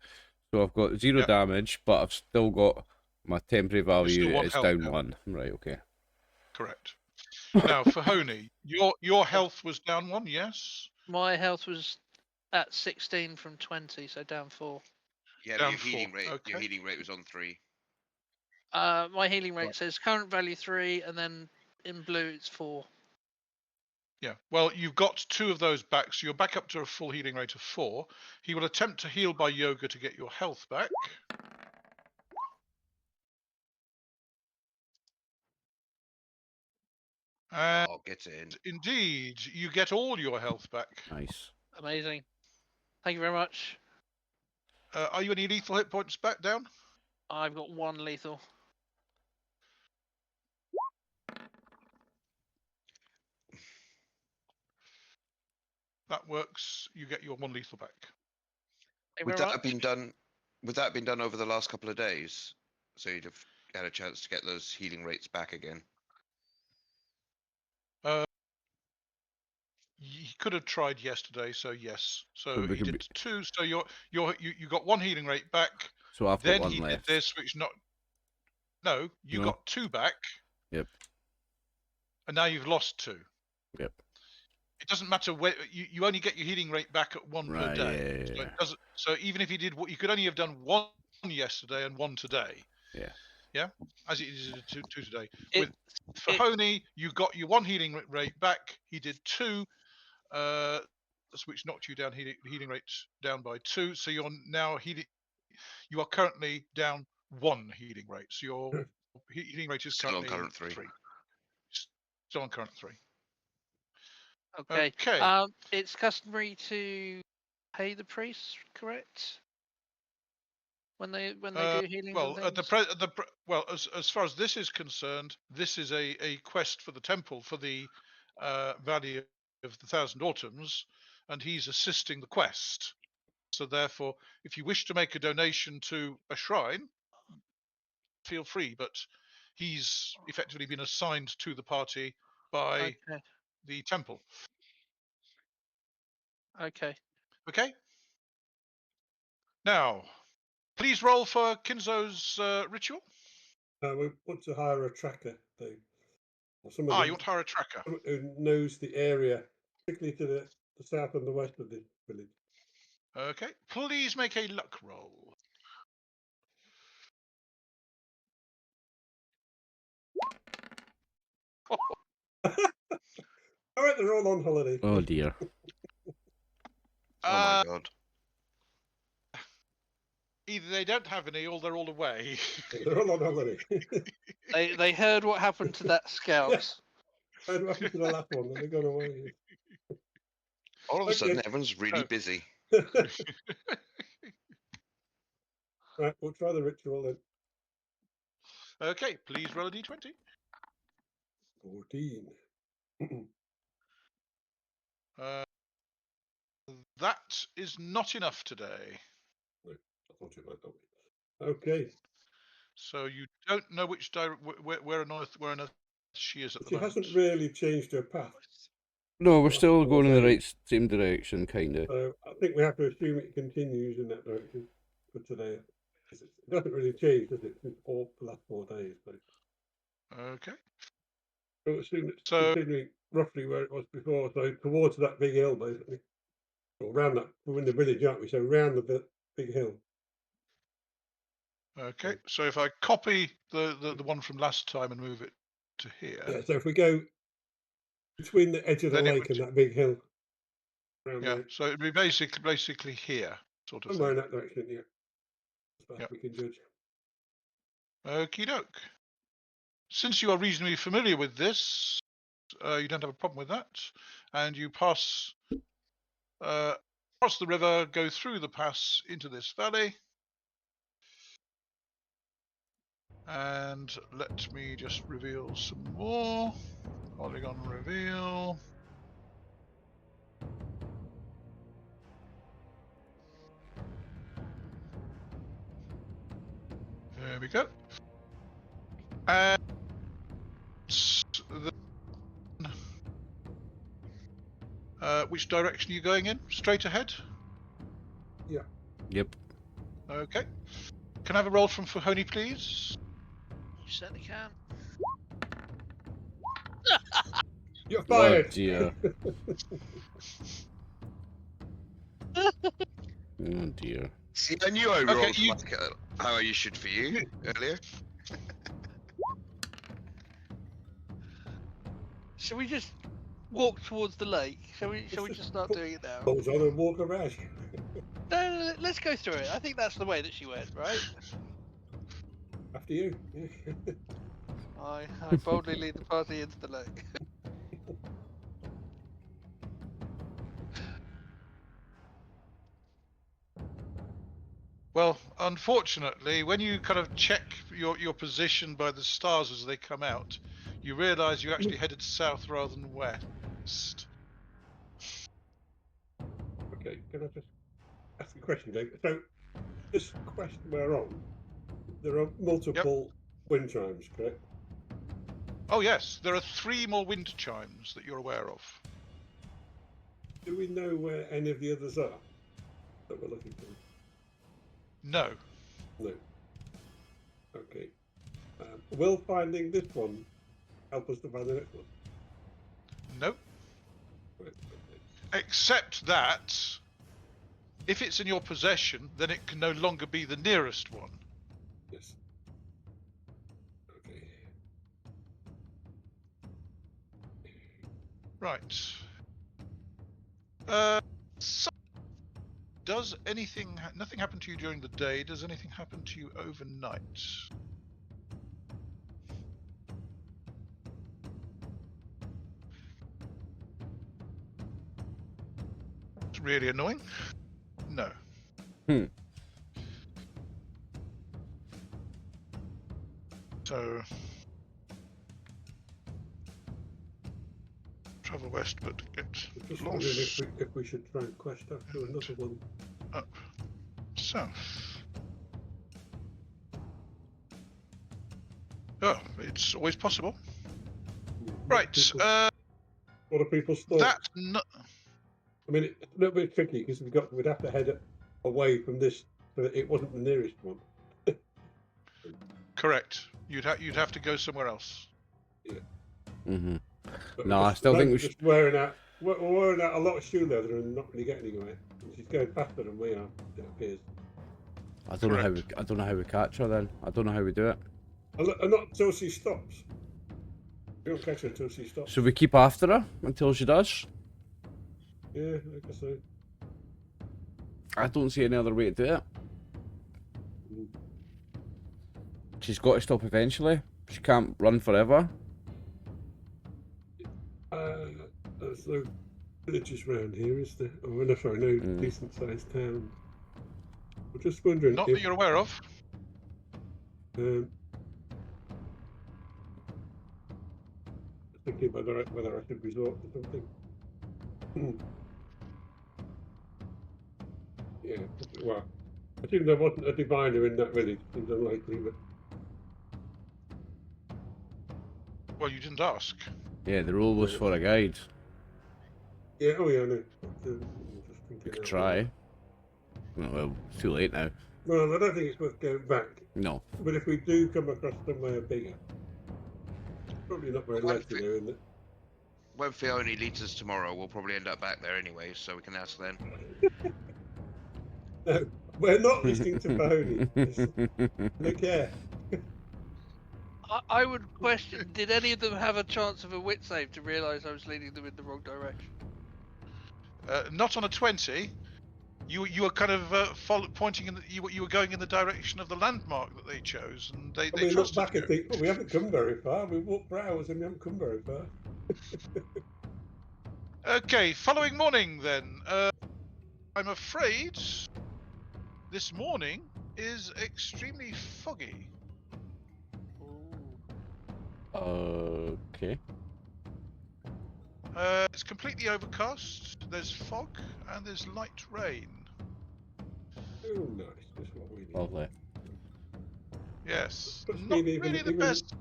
So I've got 0 Yeah. damage, but I've still got my temporary value one is health down down. 1. Right, okay. Correct. Now, Fuhon'i, your health was down 1, yes? My health was at 16 from 20, so down 4. Yeah, Down but your 4, your okay. healing rate was on 3. My healing rate Right. says current value 3, and then in blue it's 4. Yeah, well, you've got 2 of those back, so you're back up to a full healing rate of 4. He will attempt to heal by yoga to get your health back. And Oh, get in. indeed, you get all your health back. Nice. Amazing. Thank you very much. Are you any lethal hit points back down? I've got 1 lethal. That works. You get your 1 lethal back. Thank you Would very that much. have been done? Would that have been done over the last couple of days? So you'd have had a chance to get those healing rates back again. He could have tried yesterday, so yes. So we he could did be- 2. So you got 1 healing rate back. So I've got Then 1 he left. did this, which not. No, you No. got 2 back. Yep. And now you've lost 2. Yep. It doesn't matter where you only get your healing rate back at 1 per Right, day. yeah. So, it doesn't, so even if you did what you could only have done 1 yesterday and 1 today. Yeah. Yeah, as it is 2 today. It- With Fuhon'i, you got your 1 healing rate back. He did 2, which knocked you down healing rate down by 2. So you're now healing. You are currently down 1 healing rate. So your healing rate is Still on currently current 3. Still on current 3. Okay. Okay. It's customary to pay the priests, correct? When they do healing Well, and things. Well, as far as this is concerned, this is a quest for the temple for the Valley of the Thousand Autumns, and he's assisting the quest. So therefore, if you wish to make a donation to a shrine, feel free. But he's effectively been assigned to the party by Okay. the temple. Okay. Okay. Now, please roll for Kinzo's ritual. We want to hire a tracker, though. Or You want to hire a tracker. who knows the area, particularly to the south and the west of this village. Okay. Please make a luck roll. All right, they're all on holiday. Oh dear. Oh my god. Either they don't have any or they're all away. They're all on holiday. They heard what happened to that scout. What happened to the last one? They've gone away. All of a sudden, Okay. everyone's really busy. Right, we'll try the ritual then. Okay, please roll a d20. 14. That is not enough today. Right, I thought it might not be. Okay. So you don't know which where on earth she is at the She moment. hasn't really changed her path. No, we're Well, still well, going in the sorry. same direction, kind of. So I think we have to assume it continues in that direction for today. It doesn't really change, does it? Since the last 4 days. So Okay. we'll assume it's So continuing roughly where it was before. So towards that big hill, basically. Or around that. We're in the village, aren't we? So around the big hill. okay. So if I copy the one from last time and move it to here, Yeah. So if we go between the edge of the then it lake would, and that big hill, around yeah. there, So it'd be basically here, sort of somewhere in thing. that direction. Yeah. As far as Yep. we can judge. Okie doke. Since you are reasonably familiar with this, you don't have a problem with that, and you pass across the river, go through the pass into this valley, and let me just reveal some more. Polygon reveal. There we go. And which direction are you going in? Straight ahead? Yep. Okay. Can I have a roll from Fuhon'i, please? You certainly can. You're Oh fired. dear. Oh dear. See, I knew I Okay, rolled like how I should for you earlier. Shall we just walk towards the lake? Shall we just start doing it now? Goes on and walk around. No, let's go through it. I think that's the way that she went, right? After you. I boldly lead the party into the lake. Well, unfortunately, when you kind of check your position by the stars as they come out, you realise you actually headed south rather than west. Okay, can I just ask a question, Dave? So, this quest we're on, there are multiple wind chimes, correct? Oh yes, there are 3 more wind chimes that you're aware of. Do we know where any of the others are that we're looking for? No. No. Okay. Will finding this one help us to find the next one? Nope. Right, okay. Except that, if it's in your possession, then it can no longer be the nearest one. Yes. Okay. Right. So, does anything... nothing happen to you during the day? Does anything happen to you overnight? It's really annoying. No. So... travel west, but get I'm just lost. wondering if we should try and quest after another one. Up. South. Oh, it's always possible. Right, What are people's thoughts? that's not... I mean, it's a little bit tricky because we'd have to head away from this, so that it wasn't the nearest one. correct. You'd have to go somewhere else. Mm-hmm. But No, I still think we just wearing out a lot of shoe leather and not really getting anywhere. She's going faster than we are, it appears. I don't know how we catch her then. I don't know how we do it. And not until she stops. We don't catch her until she stops. Should we keep after her until she does? Yeah, I guess so. I don't see any other way to do it. She's got to stop eventually. She can't run forever. There's no villages round here, is there? Oh, no, sorry, no decent-sized towns. I'm just wondering Not if... that you're aware of. Thinking whether I should resort to something. Yeah, well, I assume there wasn't a diviner in that village. Seems unlikely, but... Well, you didn't ask. Yeah, the rule was for a guide. Yeah, oh yeah, no. We could try. Well, too late now. Well, I don't think it's worth going back. No. But if we do come across somewhere bigger, it's probably not very likely there, isn't it? When Fuhon'i leads us tomorrow, we'll probably end up back there anyway, so we can ask then. No, we're not listening to Fuhon'i. Look here. I would question, did any of them have a chance of a wit save to realise I was leading them in the wrong direction? Not on a 20. You were kind of pointing in. You were going in the direction of the landmark that they chose, and they We look trusted back you. and think, well, we haven't come very far. We've walked for hours and we haven't come very far. Okay, following morning then. I'm afraid this morning is extremely foggy. Okay. It's completely overcast. There's fog and there's light rain. Oh, nice. That's what we need. Lovely. Yes. Puts Not me in really the best.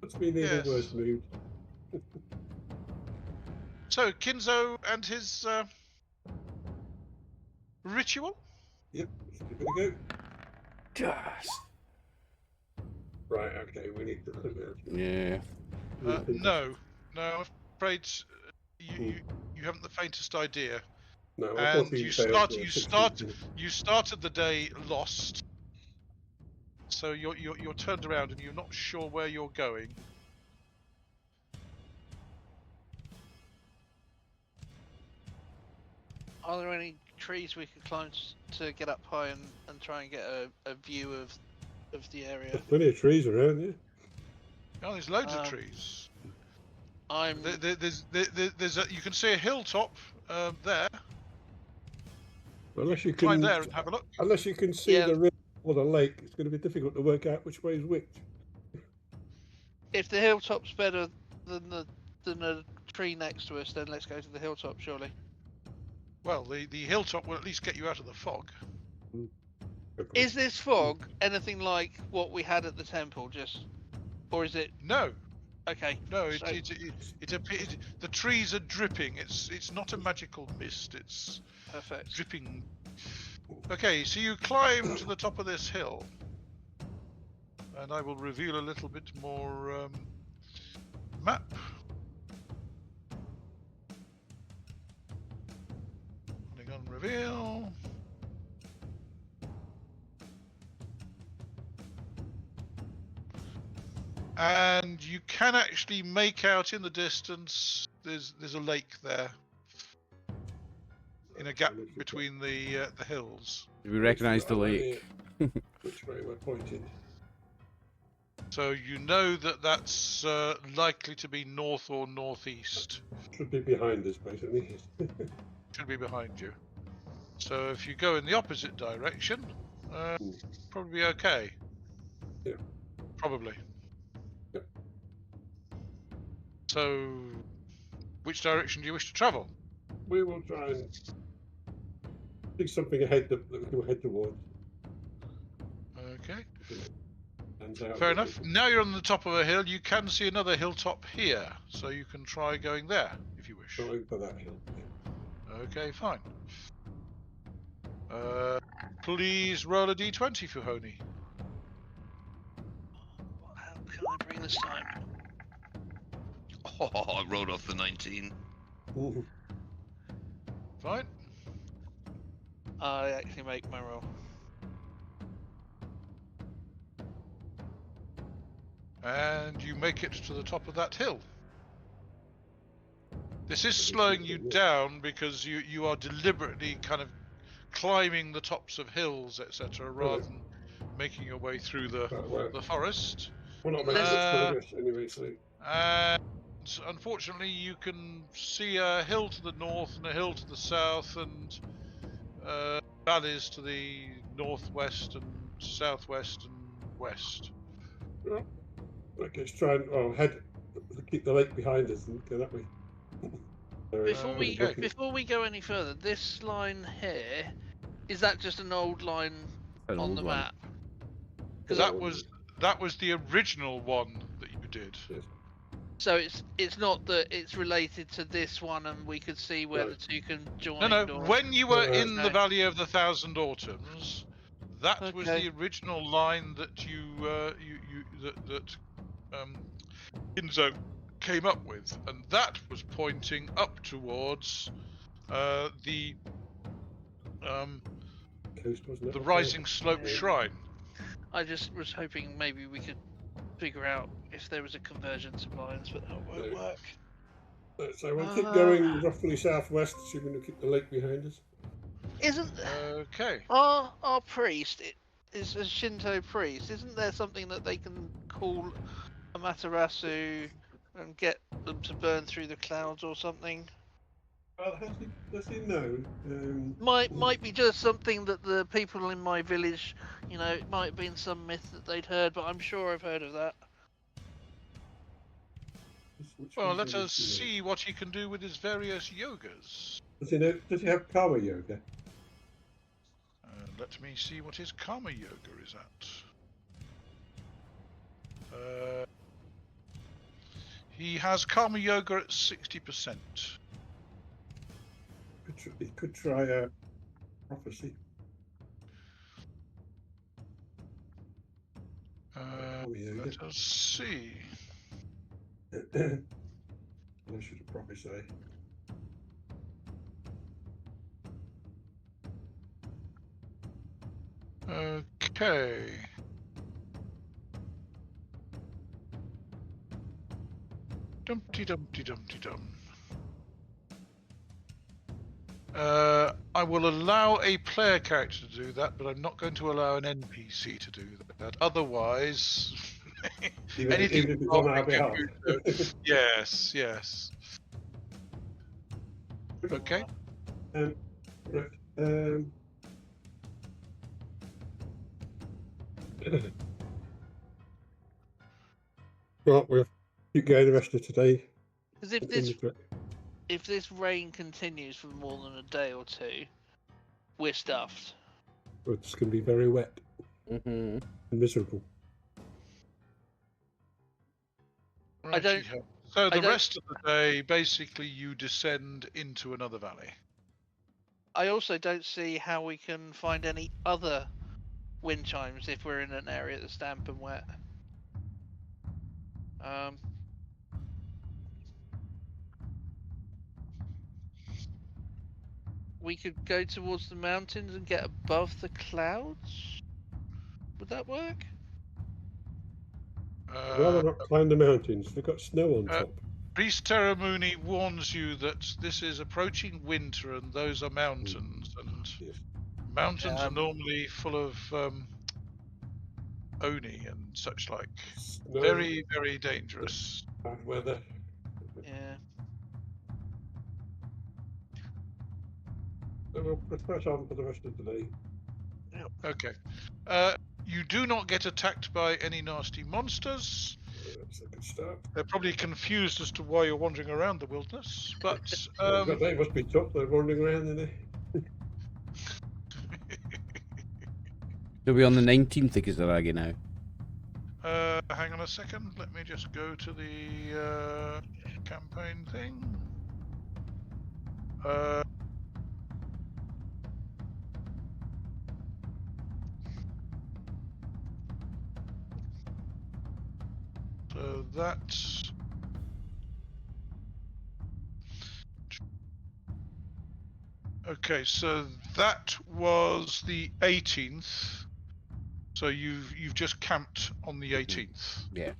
Puts me in the Yes. worst mood. So, Kinzo and his ritual? Yep, give it a go. Just. Right, okay, we need to click it. Yeah. No, I'm afraid you haven't the faintest idea. No, I And 14 you failed, you started the day lost. So you're turned around and you're not sure where you're going. Are there any trees we could climb to get up high and try and get a view of the area? There's plenty of trees around here. Oh, there's loads of trees. I'm. There's you can see a hilltop there. Unless you Climb can, there and have a look. unless you can see Yeah. the river or the lake, it's going to be difficult to work out which way is which. If the hilltop's better than the tree next to us, then let's go to the hilltop, surely. Well, the hilltop will at least get you out of the fog. Is this fog anything like what we had at the temple, or is it? No, Okay. no, so- the trees are dripping. It's not a magical mist. It's Perfect. dripping. Okay, so you climb to the top of this hill, and I will reveal a little bit more map. Click on reveal. And you can actually make out in the distance. There's a lake there, in a gap between the hills. Do we recognise the lake? Which way we're pointed? So you know that that's likely to be north or northeast. Should be behind us, basically. Should be behind you. So if you go in the opposite direction, probably be okay. Yeah. Probably. Yep. So, which direction do you wish to travel? We will try and see something ahead that we can head towards. Okay. And, Fair enough. Now you're on the top of a hill. You can see another hilltop here, so you can try going there if you wish. Go over that hill. Okay, fine. Please roll a d20, Fuhon'i. How can I bring this time? Oh, I rolled off the 19. Ooh. Fine. I actually make my roll. And you make it to the top of that hill. This is slowing you down because you are deliberately kind of climbing the tops of hills, etc., rather than making your way through the forest. We're not making much progress anyway, so. And unfortunately, you can see a hill to the north and a hill to the south, and valleys to the northwest and southwest and west. Yeah. Okay, let's try and keep the lake behind us and go that way. Before we go any further, this line here, is that just an old line on the map? Because that was the original one that you did. Yes. So it's not that it's related to this one, and we could see where the two can join. No. Or... When you were in the Valley of the Thousand Autumns, that was the original line that that Kinzo came up with, and that was pointing up towards the Coast, wasn't it? the Rising Slope Shrine. I just was hoping maybe we could figure out if there was a convergence of lines, but that won't work. So we'll keep going roughly southwest, assuming we'll keep the lake behind us. Isn't Okay. our priest is a Shinto priest? Isn't there something that they can call Amaterasu and get them to burn through the clouds or something? Well, does he know? Might be just something that the people in my village, it might have been some myth that they'd heard, but I'm sure I've heard of that. Well, let us see what he can do with his various yogas. Does he have Karma Yoga? Let me see what his Karma Yoga is at. He has Karma Yoga at 60%. He could try a prophecy. Let us see. I should probably say. Okay. Dumpty dumpty dumpty dum. I will allow a player character to do that, but I'm not going to allow an NPC to do that. Otherwise, Even anything if it's wrong on our with behalf. Kyūryū. Yes, yes. Okay. Right. Well, we'll keep going the rest of today. Because if this rain continues for more than a day or two, we're stuffed. It's going to be very wet and miserable. Righty-ho. So the rest of the day, basically, you descend into another valley. I also don't see how we can find any other wind chimes if we're in an area that's damp and wet. We could go towards the mountains and get above the clouds. Would that work? I'd rather not climb the mountains. They've got snow on top. Priest Terramuni warns you that this is approaching winter and those are mountains, and mountains are normally full of oni and such like. Snow, very, very dangerous. bad weather. Yeah. So we'll press on for the rest of the day. Okay. You do not get attacked by any nasty monsters. That's a good start. They're probably confused as to why you're wandering around the wilderness, but They must be tough. They're wandering around in there. Are we on the 19th of Kizaragi now? hang on a second. Let me just go to the campaign thing. So that's okay. So that was the 18th. So you've just camped on the 18th. Yeah.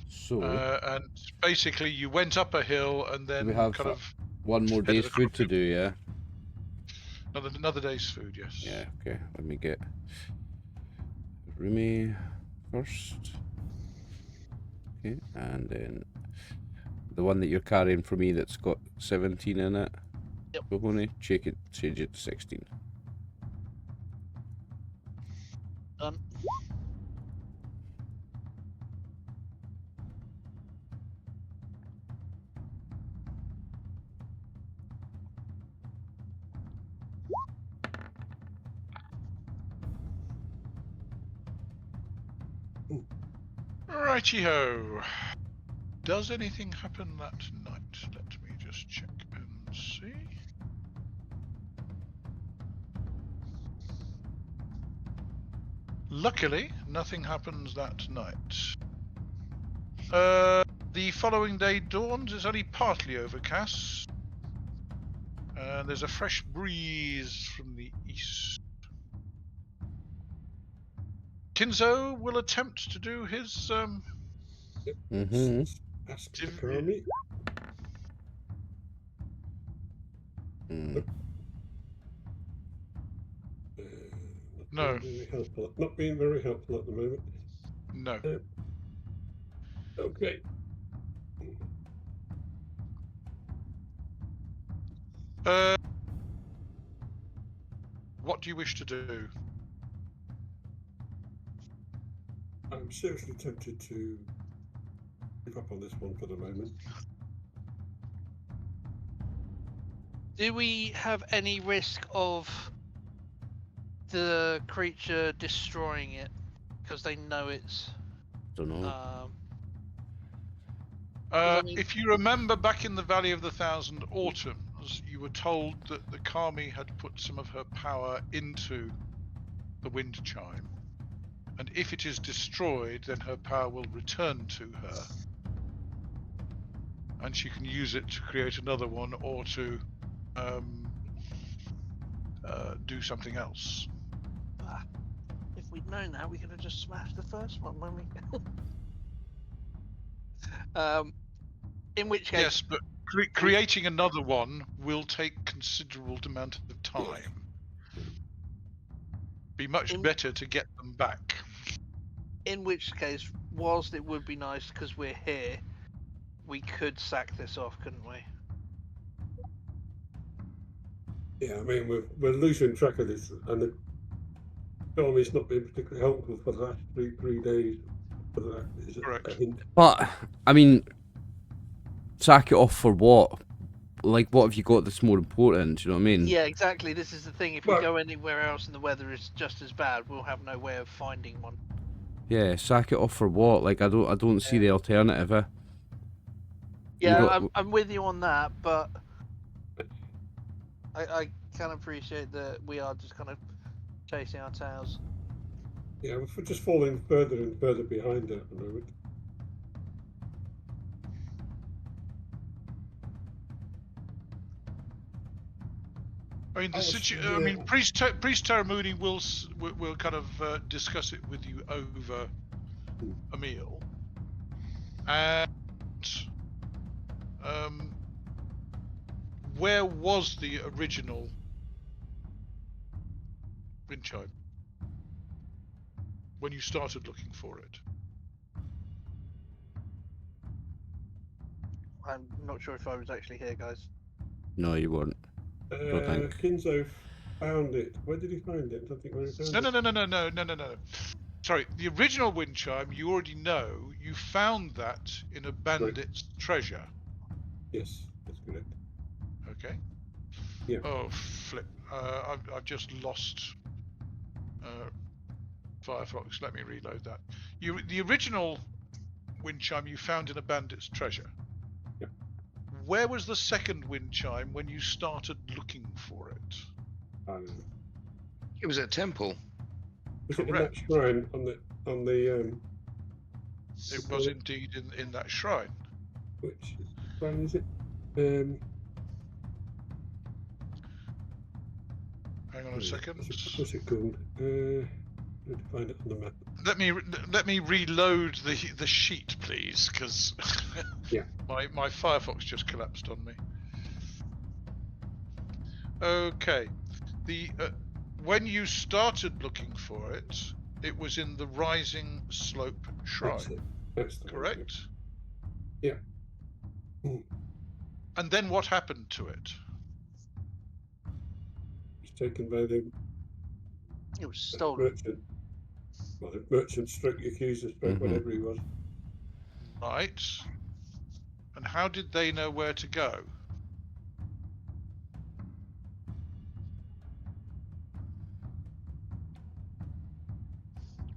So and basically you went up a hill and then we have kind of one more day's food to do, yeah? another day's food, yes. Yeah, okay. Let me get Rumi first. Okay, and then the one that you're carrying for me that's got 17 in it. Yep. Fuhon'i, change it to 16. Done. Righty-ho. Does anything happen that night? Let me just check and see. Luckily, nothing happens that night. The following day dawns. It's only partly overcast. And there's a fresh breeze from the east. Kinzo will attempt to do his Ask the Kami. No. Not being very helpful at the moment. No. Okay. What do you wish to do? I'm seriously tempted to give up on this one for the moment. Do we have any risk of the creature destroying it because they know it's. Don't know. I mean- If you remember back in the Valley of the Thousand Autumns, you were told that the Kami had put some of her power into the wind chime. And if it is destroyed, then her power will return to her. And she can use it to create another one or to do something else. If we'd known that, we could have just smashed the first one when we. In which case. Yes, but creating another one will take considerable amount of time. Be much better to get them back. In which case, whilst it would be nice because we're here, we could sack this off, couldn't we? Yeah, I mean, we're losing track of this, and the Kami's not been particularly helpful for the last three days. That is Correct. a hint. But I mean, sack it off for what? Like, what have you got that's more important? Do you know what I mean? Yeah, exactly. This is the thing. If Well- we go anywhere else and the weather is just as bad, we'll have no way of finding one. Yeah, sack it off for what? Like, I don't see the alternative. Yeah, got- I'm with you on that, but I can appreciate that we are just kind of chasing our tails. Yeah, we're just falling further and further behind at the moment. I mean, Oh, I mean, Priest Taramuni will kind of discuss it with you over a meal, and where was the original wind chime when you started looking for it? I'm not sure if I was actually here, guys. No, you weren't. think. Kinzo found it. Where did he find it? I don't think where he found it. No. Sorry, the original wind chime, you already know. You found that in a bandit's treasure. Yes, that's correct. Okay. Yeah. Oh, flip. I've just lost Firefox. Let me reload that. The original wind chime you found in a bandit's treasure. Yeah. Where was the second wind chime when you started looking for it? I don't know. It was at a temple. Was it in that Correct. shrine on the It was indeed in that shrine. which shrine is it? Hang on a second. What's it called? Need to find it on the map. Let me reload the sheet, please, because Yeah. my Firefox just collapsed on me. Okay, when you started looking for it, it was in the Rising Slope That's Shrine, it. That's the one, correct? Yeah. Mm. And then what happened to it? It's taken by the It was stolen. merchant. Well, the merchant stroke accuser stroke whatever he was. Right. And how did they know where to go?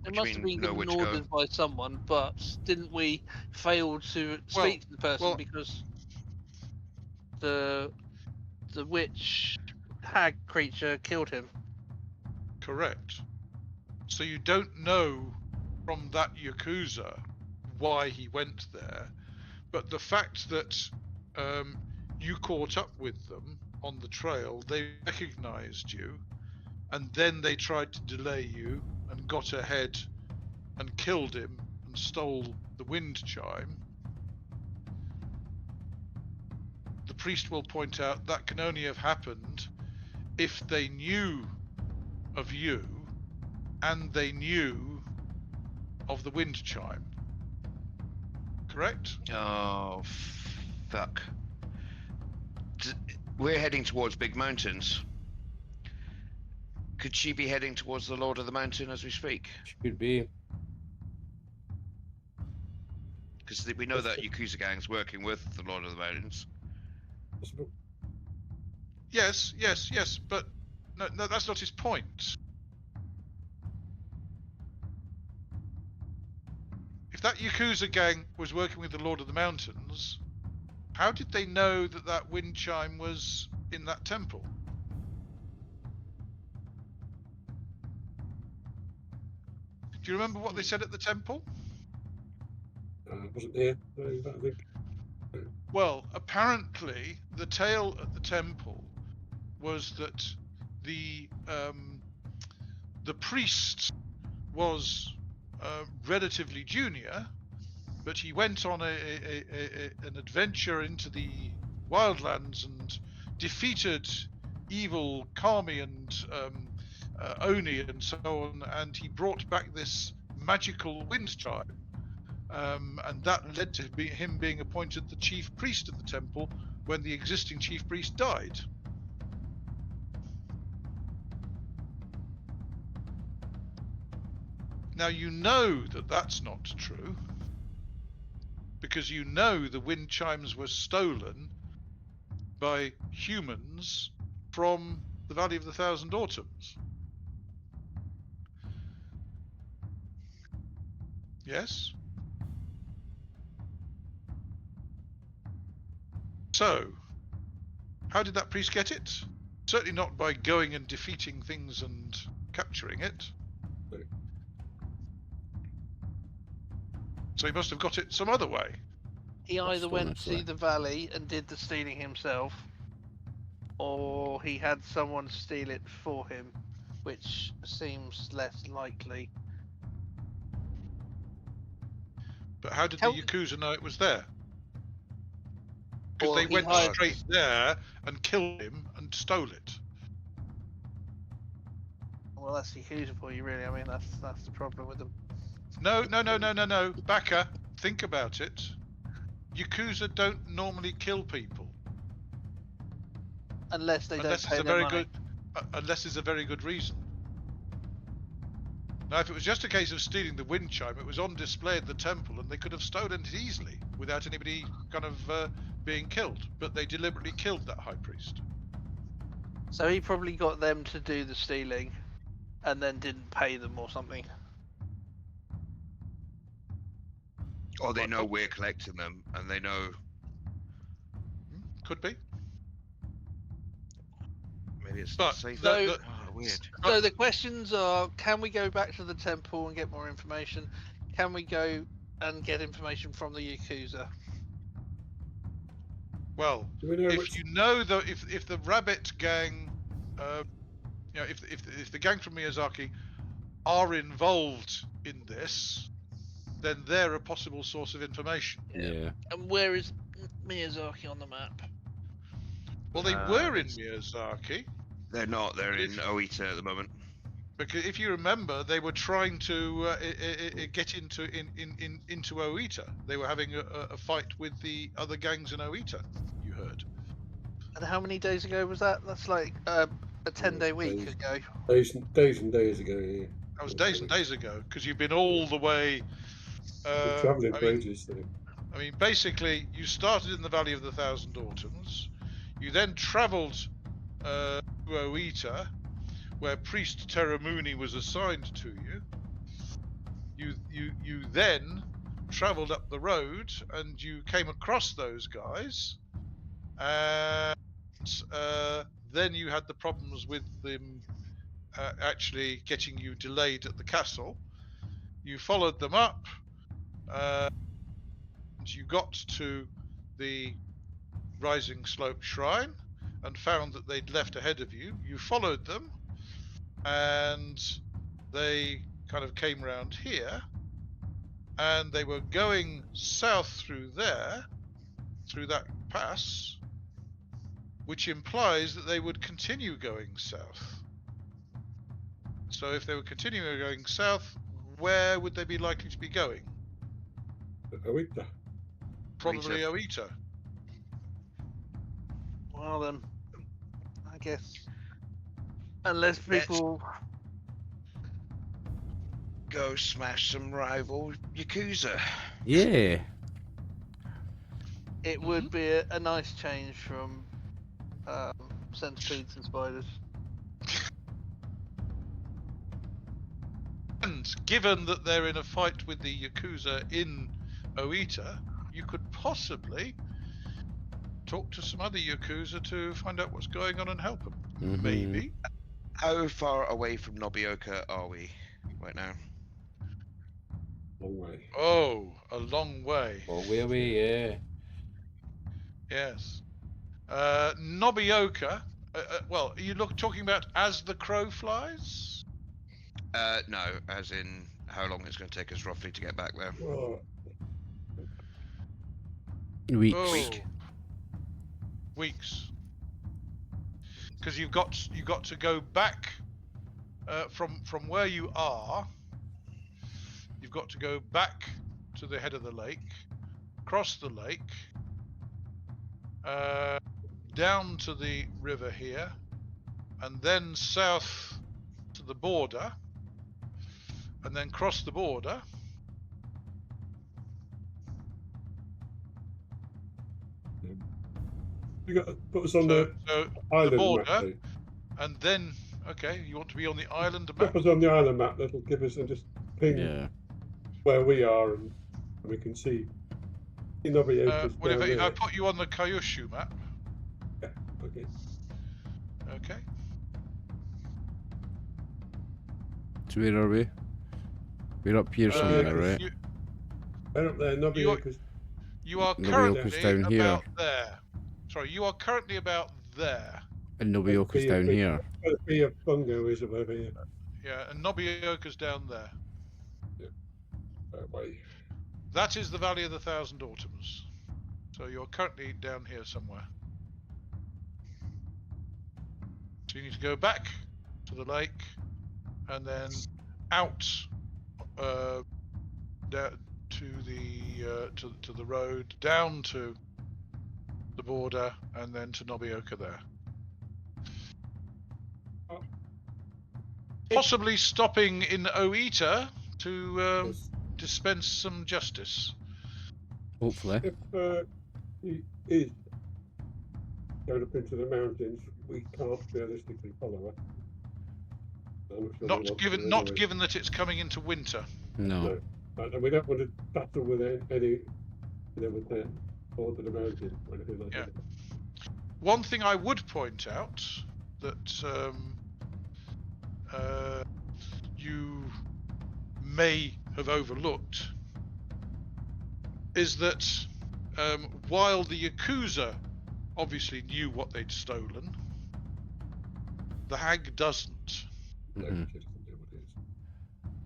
It What do must you have mean, been know given where to go? orders by someone, but didn't we fail to speak to the person well- because the witch hag creature killed him? Correct. So you don't know from that Yakuza why he went there, but the fact that you caught up with them on the trail, they recognized you, and then they tried to delay you and got ahead and killed him and stole the wind chime. The priest will point out that can only have happened if they knew of you and they knew of the wind chime. Correct? Oh, fuck. We're heading towards big mountains. Could she be heading towards the Lord of the Mountain as we speak? Could be. Because we know that Yakuza gang's working with the Lord of the Mountains. Yes, but no, that's not his point. that Yakuza gang was working with the Lord of the Mountains, how did they know that that wind chime was in that temple? Do you remember what they said at the temple? Wasn't there? I think. Well, apparently the tale at the temple was that the priest was relatively junior, but he went on an adventure into the wildlands and defeated evil Kami and Oni and so on, and he brought back this magical wind chime. And that led to him being appointed the chief priest of the temple when the existing chief priest died. Now you know that that's not true, because you know the wind chimes were stolen by humans from the Valley of the Thousand Autumns. Yes? So, how did that priest get it? Certainly not by going and defeating things and capturing it. So he must have got it some other way. He either went Honestly. to the valley and did the stealing himself, or he had someone steal it for him, which seems less likely. But how did How- the Yakuza know it was there? Because Well, they he went hired- straight there and killed him and stole it. Well, that's Yakuza for you, really. I mean, that's the problem with them. No. Baka, think about it. Yakuza don't normally kill people Unless they unless don't pay it's a their very money. good, unless it's a very good reason. Now, if it was just a case of stealing the wind chime, it was on display at the temple, and they could have stolen it easily without anybody kind of being killed. But they deliberately killed that high priest. So he probably got them to do the stealing, and then didn't pay them or something. Or they know we're collecting them, and they know. Could be. Maybe it's But not safe. So- Weird. So the questions are: can we go back to the temple and get more information? Can we go and get information from the Yakuza? Well, Do we know if which? you know that if the rabbit gang, you know, if the gang from Miyazaki are involved in this, then they're a possible source of information. Yeah. And where is Miyazaki on the map? Well, they were in it's- Miyazaki, They're not. They're in If- Oita at the moment. because if you remember, they were trying to get into Oita. They were having a fight with the other gangs in Oita. You heard. And how many days ago was that? That's like a 10-day week days. ago. Days and days ago. Yeah. That was days and days ago, because you've been all the way. We're travelling I for mean, ages. So. I mean, basically, you started in the Valley of the Thousand Autumns. You then travelled to Oita, where Priest Terramuni was assigned to you. You then travelled up the road, and you came across those guys. And then you had the problems with them actually getting you delayed at the castle. You followed them up. And you got to the Rising Slope Shrine and found that they'd left ahead of you. You followed them, and they kind of came round here, and they were going south through there, through that pass, which implies that they would continue going south. So if they were continuing going south, where would they be likely to be going? Oita. Probably Oita. Well then, I guess unless people Go smash some rival Yakuza. Yeah. it would be a nice change from centipedes and spiders. And given that they're in a fight with the Yakuza in Oita, you could possibly talk to some other Yakuza to find out what's going on and help them. Mhm. Maybe. How far away from Nobioka are we right now? Long way. Oh, a long way. Oh, way away, yeah. Yes. Nobioka. Well, are you talking about as the crow flies? No, as in how long it's going to take us roughly to get back there. Oh, Weeks. Oh, weeks. Because you've got to go back from where you are. You've got to go back to the head of the lake, cross the lake, down to the river here, and then south to the border, and then cross the border. you got to put us on So the the island border, map, please. and then okay, you want to be on the island map. Put us on the island map. That'll give us and just ping Yeah. where we are, and we can see. Nobioka's Well, down if I there. put you on the Kyūryū map, Yeah, okay. okay. So where are we? We're up here somewhere, right? They're up there. Nobioka's. You are Nobioka's currently down here. about there. Sorry, you are currently about there. And Nobioka's Be a down big- here. Gotta be a bungo is over here. Yeah, and Nobioka's down there. That way. That is the Valley of the Thousand Autumns. So you're currently down here somewhere. So you need to go back to the lake, and then out to the road, down to the border, and then to Nobioka there. Possibly stopping in Oita to Yes. dispense some justice. Hopefully. If he is going up into the mountains, we can't realistically follow her. I'm sure we want to Not anyway. given that it's coming into winter. No. No. And we don't want to battle with any, with the Lord of the Mountain or anything like Yeah. that. One thing I would point out that you may have overlooked is that while the Yakuza obviously knew what they'd stolen, the hag doesn't. No, Mhm.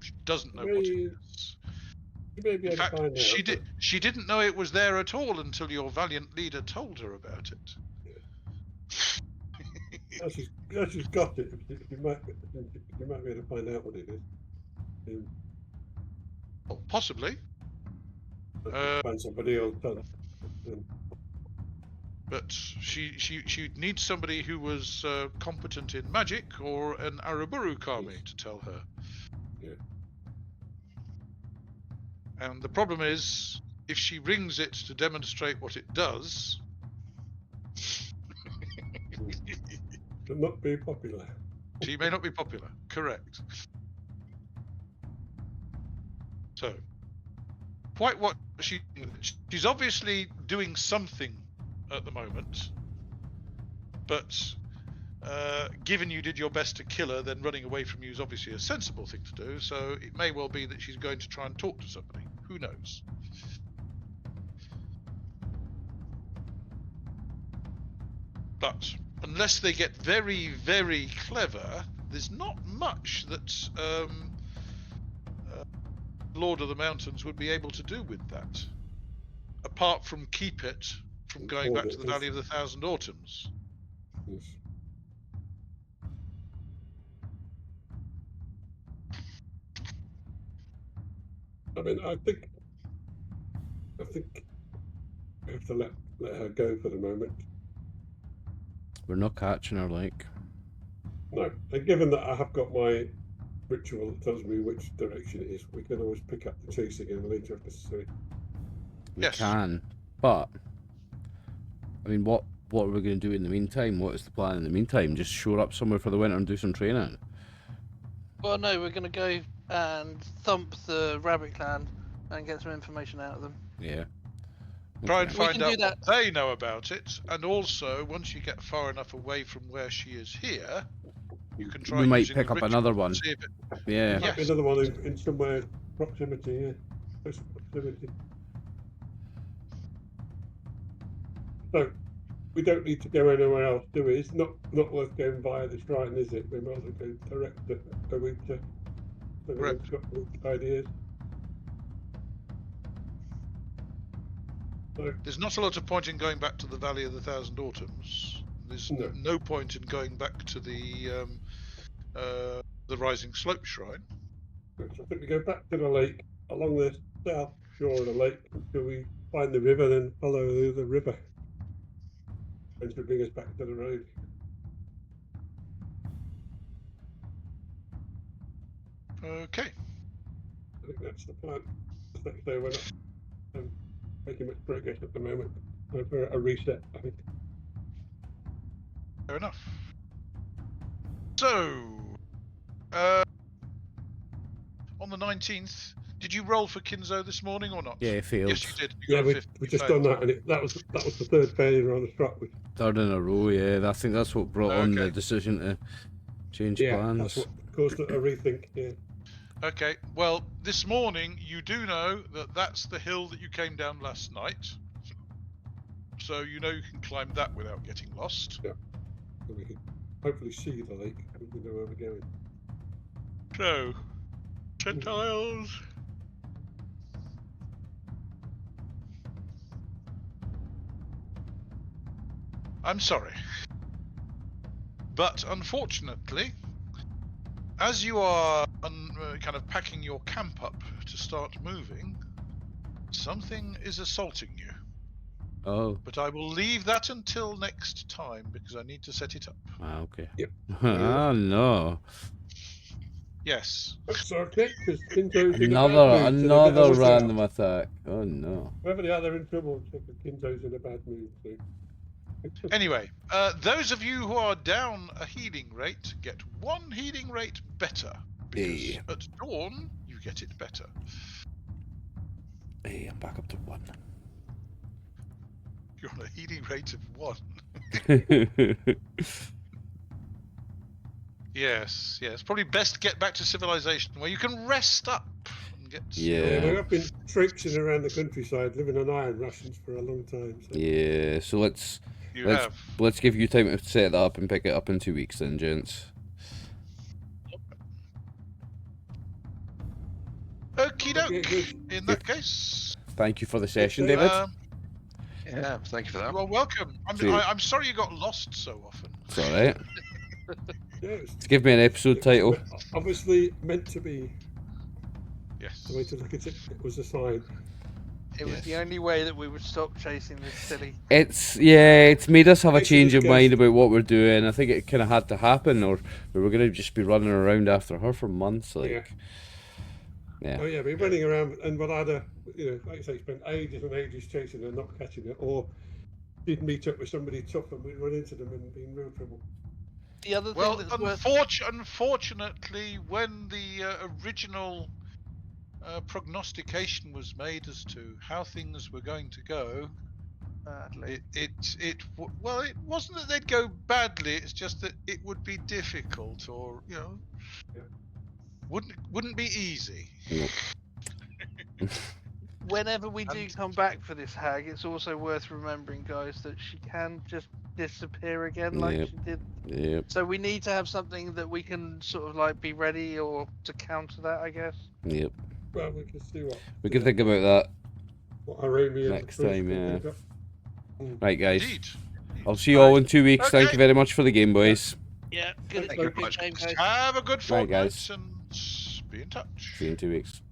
she doesn't know what it is. She doesn't know what it is. She may be In able to fact, find out. she didn't know it was there at all until your valiant leader told her about it. Now she's got it. She might be able to find out what it is. Well, possibly, Find somebody else. but she'd need somebody who was competent in magic or an Araburu Kami Yes. to tell her. Yeah. And the problem is, if she rings it to demonstrate what it does, Will not be popular. she may not be popular. Correct. So, quite what she's obviously doing something at the moment, but given you did your best to kill her, then running away from you is obviously a sensible thing to do. So it may well be that she's going to try and talk to somebody. Who knows? But unless they get very, very clever, there's not much that Lord of the Mountains would be able to do with that, apart from keep it from going back to the Valley of the Thousand Autumns. Yes. I mean, I think we have to let her go for the moment. We're not catching her, like. No, and given that I have got my ritual that tells me which direction it is, we can always pick up the chase again later if necessary. We Yes. can. But, I mean, what are we going to do in the meantime? What is the plan in the meantime? Just shore up somewhere for the winter and do some training? Well, no, we're going to go and thump the Rabbit Clan and get some information out of them. Yeah. Try and Okay. We find can do out that. what they know about it, and also once you get far enough away from where she is here, you can try We might using pick the up ritual another to one. see if it- Yeah. Might be Yes. another one in somewhere proximity, yeah. Close proximity. So, we don't need to go anywhere else, do we? It's not worth going via the shrine, is it? We might as well go direct to Arita. So everyone's got good ideas. So, There's not a lot of point in going back to the Valley of the Thousand Autumns. There's No. no point in going back to the Rising Slope Shrine. I think we go back to the lake, along the south shore of the lake, until we find the river, then follow the river. And to bring us back to the road. Okay. I think that's the plan. Like I say, we're not making much progress at the moment. For a reset, I think. Fair enough. So, on the 19th, did you roll for Kinzo this morning or not? Yeah, it failed. Yes, you did. You Yeah, got a 50. we You just failed. done that, and that was the third failure on the trot. Third in a row, yeah. I think that's what brought on the Okay. decision to change Yeah, plans. that's what caused a rethink. Yeah. Okay, well, this morning you do know that that's the hill that you came down last night. So you know you can climb that without getting lost. So we can hopefully see the lake, and we know where we're going. So, Gentiles. I'm sorry. But unfortunately, as you are kind of packing your camp up to start moving, something is assaulting you. Oh, But I will leave that until next time because I need to set it up. okay. Yep. Ah, no. Yes. That's okay, because Kinzo's in a Another bad mood. so they better another watch out. random attack. Oh no. Whoever they are, they're in trouble. So Kinzo's in a bad mood. So. Anyway, those of you who are down a healing rate get one healing rate better. Because Hey. at dawn, you get it better. Hey, I'm back up to 1. You're on a healing rate of 1. Yes, yes. Probably best to get back to civilization where you can rest up and get. Yeah. We've been traipsing around the countryside, living on iron rations for a long time. So. Yeah, so let's You let's have. let's give you time to set that up and pick it up in 2 weeks then, gents. Okie doke. Okay, good. In that case, Thank you for the session, Okay. David. Yeah, thank you for that. you are welcome. See you. I'm sorry you got lost so often. It's alright. Yeah, it's Give me an episode title. obviously meant to be. Yes. The way to look at it, it was a sign. It was Yes. the only way that we would stop chasing this silly. It's made us have a Makes you change of discuss- mind about what we're doing. I think it kind of had to happen, or we were going to just be running around after her for months. Like, yeah. Oh yeah, been running around, and what either like I say, spent ages and ages chasing her, not catching her, or did meet up with somebody tough and we'd run into them and be in real trouble. The other Well, thing that's worth unfortunately, when the original prognostication was made as to how things were going to go, badly. it wasn't that they'd go badly. It's just that it would be difficult, or Yeah. wouldn't be easy. Whenever we do And- come back for this hag, it's also worth remembering, guys, that she can just disappear again like Yep. she did. Yep. So we need to have something that we can sort of like be ready or to counter that, I guess. Yep. Well, we can see We can think about that. what Arabian Next Bruce time, can yeah. think of. Right, guys. Indeed. I'll see you all in 2 weeks. Thank Okay. you very much for the game, boys. Yeah, good, Thank you good very much. game, guys. Have a good Right, fortnight guys. and be in touch. See you in 2 weeks.